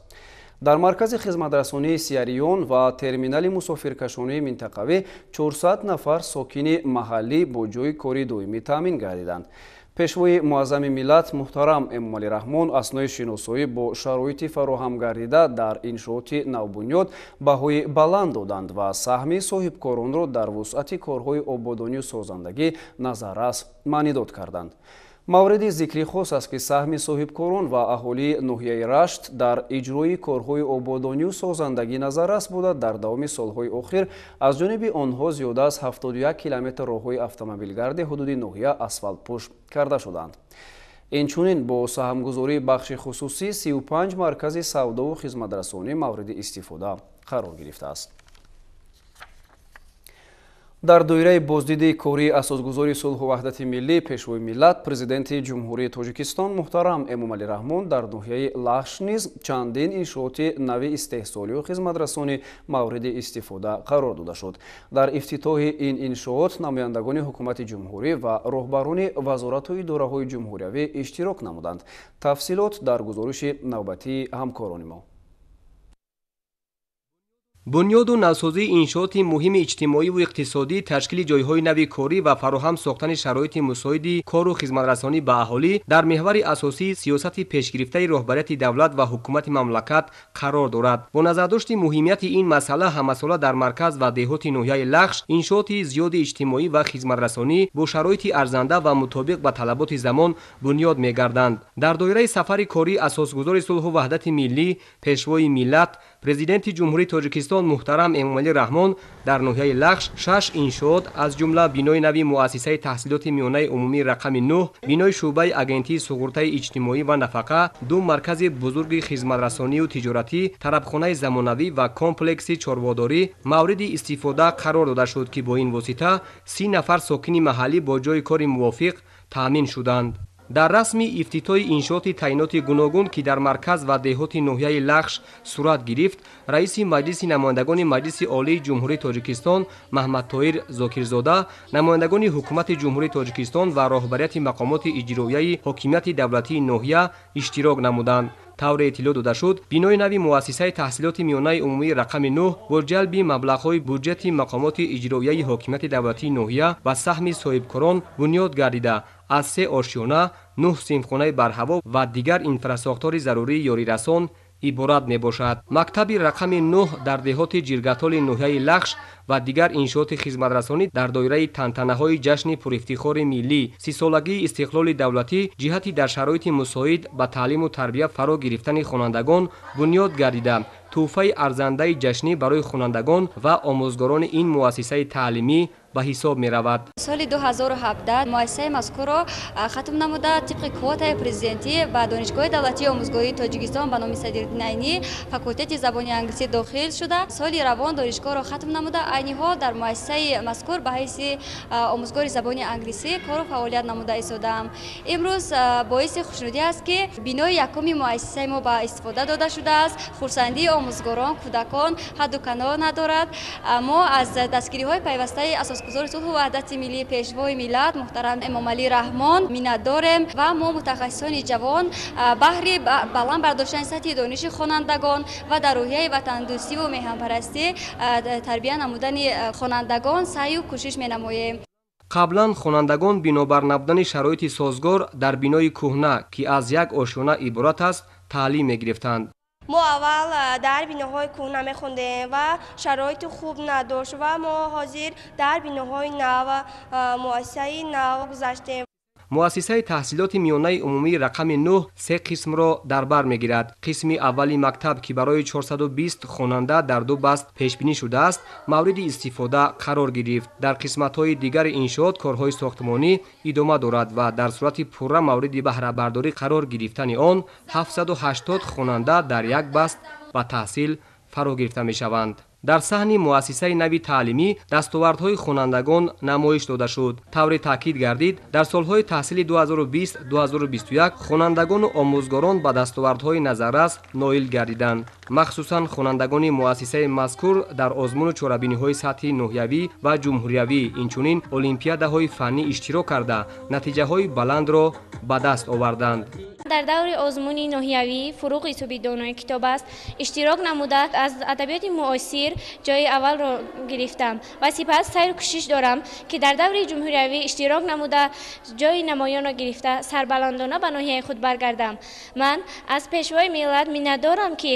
дар маркази хизматрасонии Сиариён ва терминали мусофиркашонии минтақавӣ 400 нафар сокини маҳаллӣ бо ҷойи кори доимӣ таъмин гардиданд. пешвои муаззами миллат муҳтарам Эмомалӣ Раҳмон аснои шиносоӣ бо шароити фароҳам гардида дар иншооти навбунёд баҳои баланд доданд ва саҳми соҳибкоронро дар вусъати корҳои ободонию созандагӣ назаррас маънидод карданд. мавриди зикри хос аст ки саҳми соҳибкорон ва аҳолии ноҳияи Рашт дар иҷрои корҳои ободонию созандагӣ назаррас буда дар давоми солҳои охир аз ҷониби онҳо зиёда аз 71 километр роҳҳои автомобилгарди ҳудуди ноҳия асфалтпӯш карда шуданд. инчунин бо саҳмгузории бахши хусусӣ 35 маркази савдову хизматрасонӣ мавриди истифода қарор гирифтааст. дар доираи боздиди кории асосгузори сулҳу ваҳдати миллӣ пешвои миллат президенти ҷумҳурии Тоҷикистон муҳтарам Эмомалӣ Раҳмон дар ноҳияи Лахш низ чандин иншооти нави истеҳсолию хизматрасонӣ мавриди истифода қарор дода шуд. дар ифтитоҳи ин иншоот намояндагони ҳукумати ҷумҳурӣ ва роҳбарони вазорату идораҳои ҷумҳуриявӣ иштирок намуданд. тафсилот дар гузориши навбатии ҳамкорони мо. бунёду навсозии иншооти муҳими иҷтимоиву иқтисодӣ, ташкили ҷойҳои нави корӣ ва фароҳам сохтани шароити мусоиди кору хизматрасонӣ ба аҳолӣ дар меҳвари асосии сиёсати пешгирифтаи роҳбарияти давлат ва ҳукумати мамлакат қарор дорад. бо назардошти муҳимияти ин масъала ҳамасола дар марказ ва деҳоти ноҳияи Лахш иншооти зиёди иҷтимоӣ ва хизматрасонӣ бо шароити арзанда ва мутобиқ ба талаботи замон бунёд мегарданд. дар доираи сафари кории асосгузори сулҳу ваҳдати миллӣ пешвои миллат президенти ҷумҳурии Тоҷикистон муҳтарам Эмомалӣ Раҳмон дар ноҳияи Лахш 6 иншоот аз ҷумла бинои нави муассисаи таҳсилоти миёнаи умумии рақами 9, бинои шуъбаи агентии суғуртаи иҷтимоӣ ва нафақа, 2 маркази бузурги хизматрасонию тиҷоратӣ, тарабхонаи замонавӣ ва комплекси чорводорӣ мавриди истифода қарор дода шуд ки бо ин восита 30 нафар сокини маҳаллӣ бо ҷойи кори мувофиқ таъмин шуданд. дар расми ифтитоҳи иншооти таъиноти гуногун ки дар марказ ва деҳоти ноҳияи Лахш сурат гирифт, раиси маҷлиси намояндагони Маҷлиси Олии Ҷумҳурии Тоҷикистон Маҳмадтоҳир Зокирзода, намояндагони ҳукумати Ҷумҳурии Тоҷикистон ва роҳбарияти мақомоти иҷроияи ҳокимияти давлатии ноҳия иштирок намуданд. тавре иттилоъ дода шуд, бинои нави муассисаи таҳсилоти миёнаи умумии рақами 9 бо ҷалби маблағҳои буҷети мақомоти иҷроияи ҳокимияти давлатии ноҳия ва саҳми соҳибкорон бунёд гардида, аз 3 ошёна, 9 синфхонаи барҳаво ва дигар инфраструктураи зарурии ёрирасон иборат мебошад. мактаби рақами 9 дар деҳоти ҷиргатоли ноҳияи Лахш ва дигар иншооти хизматрасонӣ дар доираи тантанаҳои ҷашни пурифтихори миллӣ 30-солагии истиқлоли давлатӣ ҷиҳати дар шароити мусоид ба таълиму тарбия фаро гирифтани хонандагон бунёд гардида, тӯҳфаи арзандаи ҷашнӣ барои хонандагон ва омӯзгорони ин муассисаи таълимӣ ба ҳисоб меравад. соли 2017 муассисаи мазкурро хатм намуда тибқи квотаи президентӣ ба донишгоҳи давлатии омӯзгории Тоҷикистон ба номи Садириддин Айнӣ факултети забони англисӣ дохил шуда, соли равон донишгоҳро хатм намуда айни ҳол дар муассисаи мазкур ба ҳайси омӯзгори забони англисӣ кору фаъолият намуда истодаам. имрӯз боиси хушнудӣ аст ки бинои якуми муассисаи мо ба истифода дода шудааст. хурсандии омӯзгорон, кӯдакон ҳадду канор надорад. мо аз дастгириҳои пайвастаи асоскори асосгузори сулҳу ваҳдати миллӣ пешвои миллат муҳтарам эмомалӣ раҳмон миннат дорем ва мо мутахассисони ҷавон баҳри баланд бардоштани сатҳи дониши хонандагон ва дар рӯҳияи ватандӯстиву меҳанпарастӣ тарбия намудани хонандагон саъю кӯшиш менамоем. қаблан хонандагон бинобар набудани шароити созгор дар бинои кӯҳна ки аз як ошёна иборат аст таълим мегирифтанд. мо аввал дар биноҳои кӯҳна мехондем ва шароити хуб надошт ва мо ҳозир дар биноҳои нав муассисаи нав гузаштем. муассисаи таҳсилоти миёнаи умумии рақами 9 се қисмро дар бар мегирад. қисми аввали мактаб ки барои 420 хонанда дар ду баст пешбинӣ шудааст мавриди истифода қарор гирифт. дар қисматҳои дигари иншоот корҳои сохтмонӣ идома дорад ва дар сурати пурра мавриди баҳрабардорӣ қарор гирифтани он 780 хонанда дар як баст ба таҳсил фаро гирифта мешаванд. дар саҳни муассисаи нави таълимӣ дастовардҳои хонандагон намоиш дода шуд. тавре таъкид гардид дар солҳои таҳсили 2020-2021 хонандагону омӯзгорон ба дастовардҳои назаррас ноил гардиданд. махсусан хонандагони муассисаи мазкур дар озмуну чорабиниҳои сатҳи ноҳиявӣ ва ҷумҳуриявӣ инчунин олимпиадаҳои фаннӣ иштирок карда натиҷаҳои баландро ба даст оварданд. дар даври озмуни ноҳиявӣ фуруғ исоби донои китоб аст иштирок намуда аз адабиёти муосир ҷои аввалро гирифтам ва сипас сайру кӯшиш дорам ки дар даври ҷумҳуриявӣ иштирок намуда ҷои намоёнро гирифта сарбаландона ба ноҳияи худ баргардам. ман аз пешвои миллат миннатдорам ки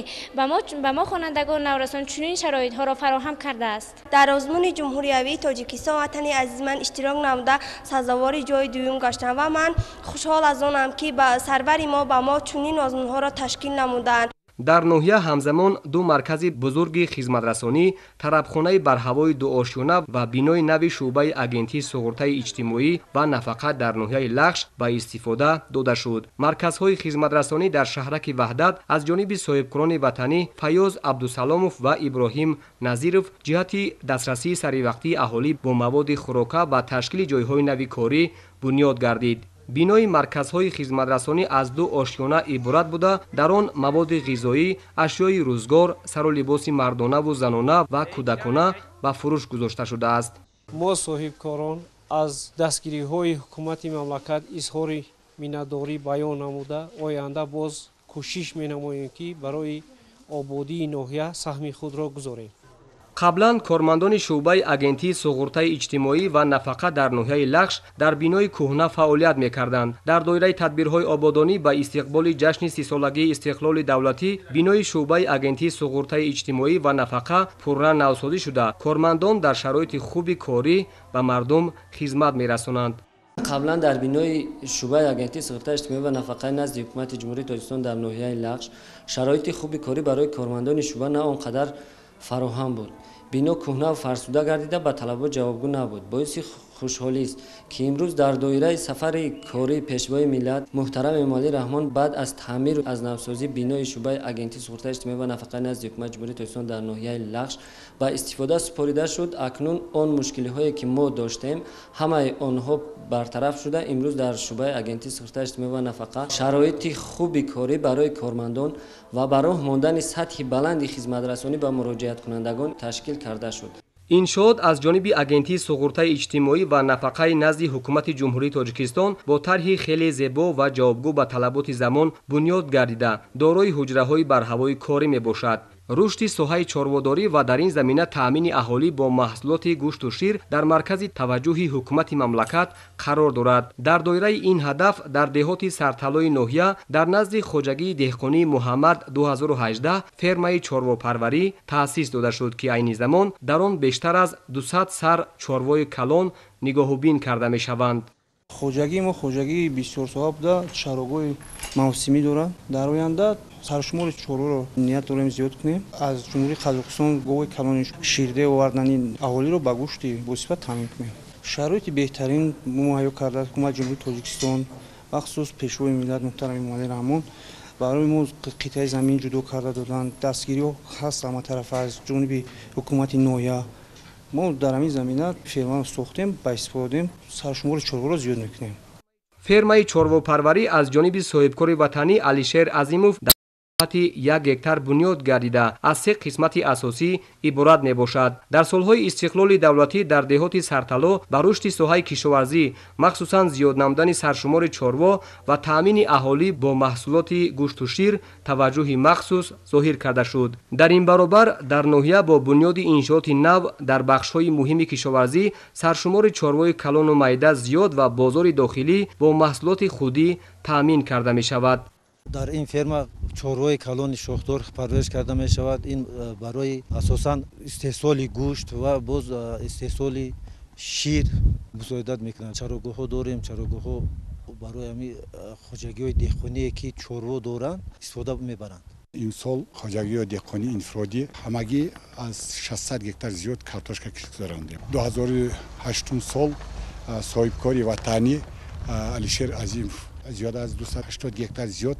ба мо хонандагон наврасон чунин шароитҳоро фароҳам кардааст. дар озмуни ҷумҳуриявии тоҷикистон ватани азиз ман иштирок намуда сазовори ҷои дуюм гаштам ва ман хушҳол аз онам ки ба сарвари мо ба мо чунин озмунҳоро ташкил намуданд. дар ноҳия ҳамзамон ду маркази бузурги хизматрасонӣ, тарабхонаи барҳавои дуошёна ва бинои нави шуъбаи агентии суғуртаи иҷтимоӣ ва нафақа дар ноҳияи Лахш ба истифода дода шуд. марказҳои хизматрасонӣ дар шаҳраки Ваҳдат аз ҷониби соҳибкорони ватанӣ Файёз Абдусаломов ва Иброҳим Назиров ҷиҳати дастрасии саривақтии аҳолӣ бо маводи хӯрока ба ташкили ҷойҳои нави корӣ бунёд гардид. бинои марказҳои хизматрасонӣ аз ду ошёна иборат буда дар он маводи ғизоӣ, ашёи рӯзгор, сару либоси мардонаву занона ва кӯдакона ба фурӯш гузошта шудааст. мо соҳибкорон аз дастгириҳои ҳукумати мамлакат изҳори миннатдорӣ баён намуда оянда боз кӯшиш менамоем ки барои ободии ноҳия саҳми худро гузорем. қаблан кормандони шуъбаи агентии суғуртаи иҷтимоӣ ва нафақа дар ноҳияи Лахш дар бинои кӯҳна фаъолият мекарданд. дар доираи тадбирҳои ободонӣ ба истиқболи ҷашни 30-солагии истиқлоли давлатӣ бинои шуъбаи агентии суғуртаи иҷтимоӣ ва нафақа пурра навсозӣ шуда кормандон дар шароити хуби корӣ ба мардум хизмат мерасонанд. қаблан дар бинои шуъбаи агентии суғуртаи иҷтимоӣ ва нафақаи назди ҳукумати ҷумҳурии тоҷикистон дар ноҳияи Лахш шароити хуби корӣ барои кормандони шуъба на он қадар фароҳам буд. бино кӯҳна ва фарсуда гардида ба талабот ҷавобгӯ набуд. боиси хушҳолист ки имрӯз дар доираи сафари кории пешвои миллат муҳтарам эмомалӣ раҳмон баъд аз таъмиру аз навсозӣ бинои шуъбаи агентии суғуртаи иҷтимоӣ ва нафақаи назди ҳукумати ҷумҳурии тоҷикистон дар ноҳияи Лахш ба истифода супорида шуд. акнун он мушкилиҳое ки мо доштем ҳамаи онҳо бартараф шуда имрӯз дар шуъбаи агентии суғуртаи иҷтимоӣ ва нафақа шароити хуби корӣ барои кормандон ва ба роҳ мондани сатҳи баланди хизматрасонӣ ба муроҷиаткунандагон ташкил карда шуд. иншоот аз ҷониби агентии суғуртаи иҷтимоӣ ва нафақаи назди ҳукумати ҷумҳурии тоҷикистон бо тарҳи хеле зебо ва ҷавобгӯ ба талаботи замон бунёд гардида дорои ҳуҷраҳои барҳавои корӣ мебошад. рушди соҳаи чорводорӣ ва дар ин замина таъмини аҳолӣ бо маҳсулоти гӯшту шир дар маркази таваҷҷӯҳи ҳукумати мамлакат қарор дорад. дар доираи ин ҳадаф дар деҳоти сарталои ноҳия дар назди хоҷагии деҳқонии Муҳаммад 2018 фермаи чорвопарварӣ таъсис дода шуд ки айни замон дар он бештар аз 200 сар чорвои калон нигоҳубин карда мешаванд. хоҷагии мо хоҷагии бисёрсоҳа буда чарогоҳи мавсимӣ дорад. дар оянда саршумори чорворо ният дорем зиёд кунем. аз ҷумҳурии Қазоқистон говои калони ширде овардани аҳолиро ба гӯшти босифат таъмин кунем. шароити беҳтарин муҳайё карда ҳукумати ҷумҳурии Тоҷикистон бахусус пешвои миллат муҳтарам эмомалӣ раҳмон барои мо қитъаи замин ҷудо карда доданд. дастгириҳо ҳаст ҳаматарафа аз ҷониби ҳукумати ноҳия. мо дар ҳамин замина фермаро сохтем, ба истифода додем, саршумори чорворо зиёд мекунем. фермаи чорвопарварӣ аз ҷониби соҳибкори ватанӣ Алишер Азимов 1 гектар бунёд гардида аз 3 қисмати асосӣ иборат мебошад. дар солҳои истиқлоли давлатӣ дар деҳоти сартало ба рушди соҳаи кишоварзӣ, махсусан зиёд намудани саршумори чорво ва таъмини аҳолӣ бо маҳсулоти гӯшту шир таваҷҷӯҳи махсус зоҳир карда шуд. дар ин баробар дар ноҳия бо бунёди иншооти нав дар бахшҳои муҳими кишоварзӣ саршумори чорвои калону майда зиёд ва бозори дохилӣ бо маҳсулоти худӣ таъмин карда мешавад. дар ин ферма чорвои калони шохдор парвариш карда мешавад. ин барои асосан истеҳсоли гӯшт ва боз истеҳсоли шир мусоидат мекунанд. чарогоҳҳо дорем. чарогоҳҳо барои ҳамин хоҷагиҳои деҳқоние ки чорво доранд истифода мебаранд. имсол хоҷагиҳои деҳқонӣ инфиродӣ ҳамагӣ аз 600 гектар зиёд картошка кишт гузарондем. 2008 сол соҳибкори ватанӣ Алишер Азимов зиёда аз 280 гектар зиёд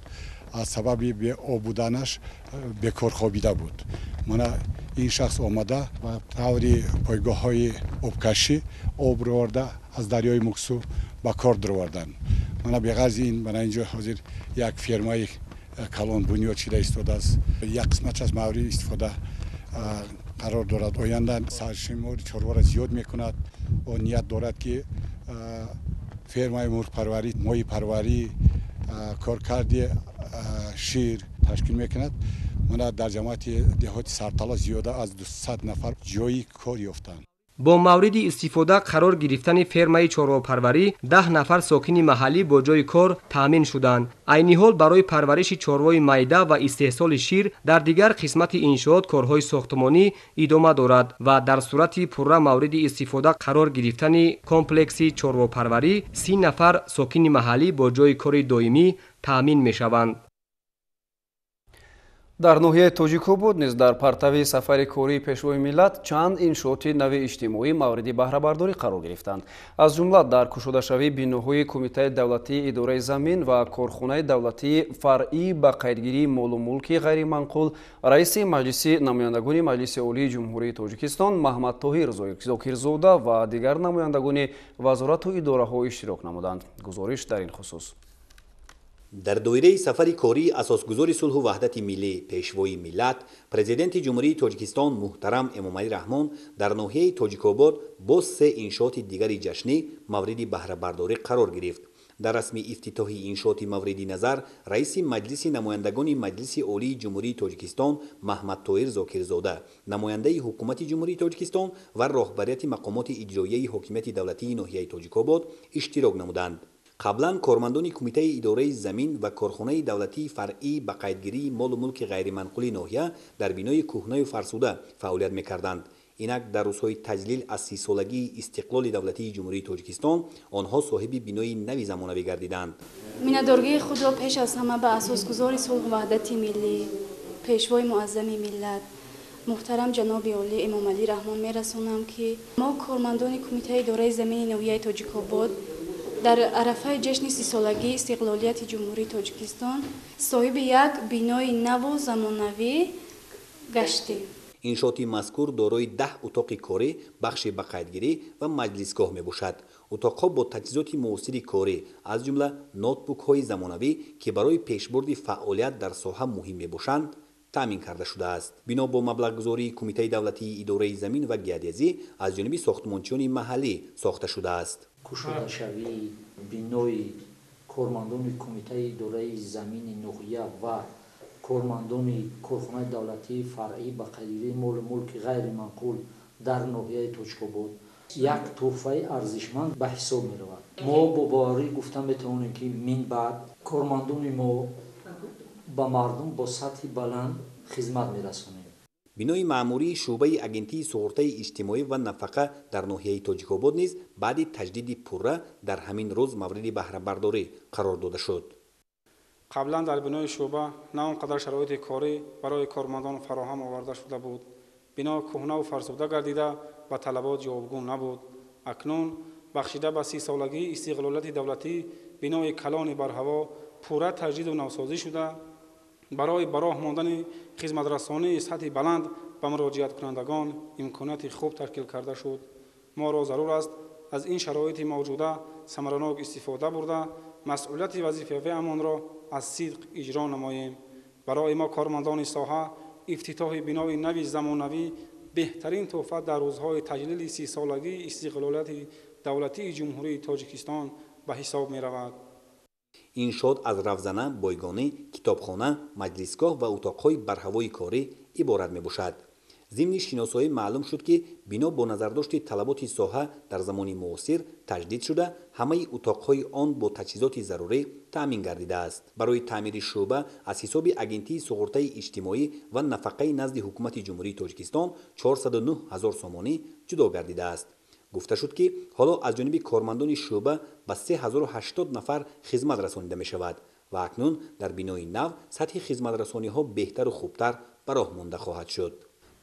аз сабаби беоб буданаш бекор хобида буд. мана ин шахс омада ба таври пойгоҳҳои обкашӣ обро орда аз дарёи Муксу ба кор дуроварданд. мана беғарзи ин бана инҷо ҳозир як фермаи калон бунёд шуда истодааст. як қисматш аз маврид истифода қарор дорад. оянда саршумори чорвора зиёд мекунад. он ният дорад ки фермаи мурғпарварӣ, моҳӣ парварӣ, коркарди шир ташкил мекунад. мана дар ҷамоати деҳоти сартала зиёда аз 200 нафар ҷойи кор ёфтанд. бо мавриди истифода қарор гирифтани фермаи чорвопарварӣ 10 нафар сокини маҳаллӣ бо ҷойи кор таъмин шуданд. айни ҳол барои парвариши чорвои майда ва истеҳсоли шир дар дигар қисмати иншоот корҳои сохтмонӣ идома дорад ва дар сурати пурра мавриди истифода қарор гирифтани комплекси чорвопарварӣ 30 нафар сокини маҳаллӣ бо ҷойи кори доимӣ таъмин мешаванд. дар ноҳияи Тоҷикобод низ дар партави сафари кории пешвои миллат чанд иншооти нави иҷтимоӣ мавриди баҳрабардорӣ қарор гирифтанд. аз ҷумла дар кушодашавии биноҳои Кумитаи давлатии идораи замин ва корхонаи давлатии фаръӣ ба қайдгирии молу мулки ғайриманқул раиси маҷлиси намояндагони Маҷлиси Олии Ҷумҳурии Тоҷикистон Маҳмад Тоҳир Зокирзода ва дигар намояндагони вазорату идораҳо иштирок намуданд. гузориш дар ин хусус. дар доираи сафари кории асосгузори сулҳу ваҳдати миллӣ пешвои миллат президенти ҷумҳурии Тоҷикистон муҳтарам Эмомалӣ Раҳмон дар ноҳияи Тоҷикобод боз 3 иншооти дигари ҷашнӣ мавриди баҳрабардорӣ қарор гирифт. дар расми ифтитоҳи иншооти мавриди назар раиси маҷлиси намояндагони Маҷлиси Олии Ҷумҳурии Тоҷикистон Маҳмад Тоҳир Зокирзода, намояндаи ҳукумати Ҷумҳурии Тоҷикистон ва роҳбарияти мақомоти иҷроияи ҳокимияти давлатии ноҳияи Тоҷикобод иштирок намуданд. қаблан кормандони Кумитаи идораи замин ва корхонаи давлатии фаръӣ ба қайдгирии молу мулки ғайриманқули ноҳия дар бинои кӯҳнаю фарсуда фаъолият мекарданд. инак дар рӯзҳои таҷлил аз 30-солагии истиқлоли давлатии ҷумҳурии Тоҷикистон онҳо соҳиби бинои нави замонавӣ гардиданд. миннатдоргии худро пеш аз ҳама ба асосгузори сулҳу ваҳдати миллӣ, пешвои муаззами миллат, муҳтарам ҷаноби Олӣ Эмомалӣ Раҳмон мерасонам ки мо кормандони Кумитаи идораи замини ноҳияи Тоҷикобод дар арафаи ҷашни 30-солагии истиқлолияти Ҷумҳурии Тоҷикистон соҳиби як бинои наву замонавӣ гаштем. иншооти мазкур дорои 10 утоқи корӣ, бахши ба қайдгирӣ ва маҷлисгоҳ мебошад. утоқҳо бо таҷҳизоти муосири корӣ, аз ҷумла ноутбукҳои замонавӣ ки барои пешбурди фаъолият дар соҳа муҳим мебошанд, таъмин карда шудааст. бино бо маблағгузории Кумитаи давлатии идораи замин ва геодезӣ аз ҷониби сохтмончиёни маҳаллӣ сохта шудааст. кушодашавии бинои кормандони Кумитаи идораи замини ноҳия ва кормандони корхонаи давлатии фаръӣ ба қайдгирии молу мулки ғайриманқул дар ноҳияи Тоҷикобод як тӯҳфаи арзишманд ба ҳисоб меравад. мо бо боварӣ гуфта метавонем ки мин баъд кормандони мо ба мардум бо сатҳи баланд хизмат мерасонем. бинои маъмурии шуъбаи агентии суғуртаи иҷтимоӣ ва нафақа дар ноҳияи Тоҷикобод низ баъди таҷдиди пурра дар ҳамин рӯз мавриди баҳрабардорӣ қарор дода шуд. қаблан дар бинои шуъба на он қадар шароити корӣ барои кормандон фароҳам оварда шуда буд. бино кӯҳнаву фарсуда гардида ба талабот ҷавобгӯ набуд. акнун бахшида ба 30-солагии истиқлолияти давлатӣ бинои калони барҳаво пурра таҷдиду навсозӣ шуда барои ба роҳ мондани хизматрасонии сатҳи баланд ба муроҷиаткунандагон имконияти хуб ташкил карда шуд. моро зарур аст аз ин шароити мавҷуда самаранок истифода бурда масъулияти вазифавиамонро аз сидқ иҷро намоем. барои мо кормандони соҳа ифтитоҳи бинои нави замонавӣ беҳтарин тӯҳфа дар рӯзҳои таҷлили 30-солагии истиқлолияти давлатии ҷумҳурии тоҷикистон ба ҳисоб меравад. иншоот аз равзана, бойгонӣ, китобхона, маҷлисгоҳ ва утоқҳои барҳавои корӣ иборат мебошад. зимни шиносоӣ маълум шуд ки бино бо назардошти талаботи соҳа дар замони муосир таҷдид шуда, ҳамаи утоқҳои он бо таҷҳизоти зарурӣ таъмин гардидааст. барои таъмири шӯъба аз ҳисоби агентии суғуртаи иҷтимоӣ ва нафақаи назди ҳукумати ҷумҳурии тоҷикистон 409 000 сомонӣ ҷудо гардидааст. гуфта шуд ки ҳоло аз ҷониби кормандони шӯъба ба 3080 нафар хизмат расонида мешавад ва акнун дар бинои нав сатҳи хизматрасониҳо беҳтару хубтар ба роҳ монда хоҳад шуд.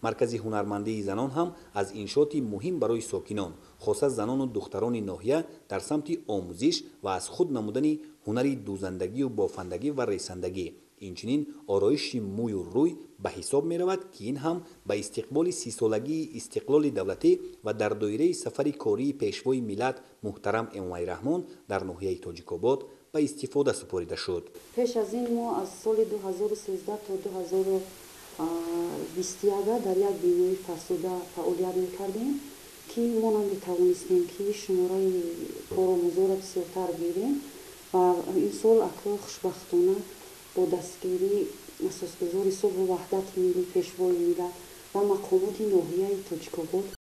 маркази ҳунармандии занон ҳам аз иншооти муҳим барои сокинон, хоса занону духтарони ноҳия дар самти омӯзиш ва аз худ намудани ҳунари дӯзандагию бофандагӣ ва ресандагӣ, инчунин ороиши мӯю рӯй ба ҳисоб меравад ки ин ҳам ба истиқболи 30-солагии истиқлоли давлатӣ ва дар доираи сафари кории пешвои миллат муҳтарам Эмомалӣ-Раҳмон дар ноҳияи Тоҷикобод ба истифода супорида шуд. пеш аз ин мо аз соли 2013 то 2021 дар як бинои фарсуда фаъолият мекардем ки мо наметавонистем ки шумораи коромӯзора бисёртар гирем ва ин сол акро хушбахтона бо дастгирии асосгузори сулҳу ваҳдати миллӣ пешвои миллат ва мақомоти ноҳияи Тоҷикобод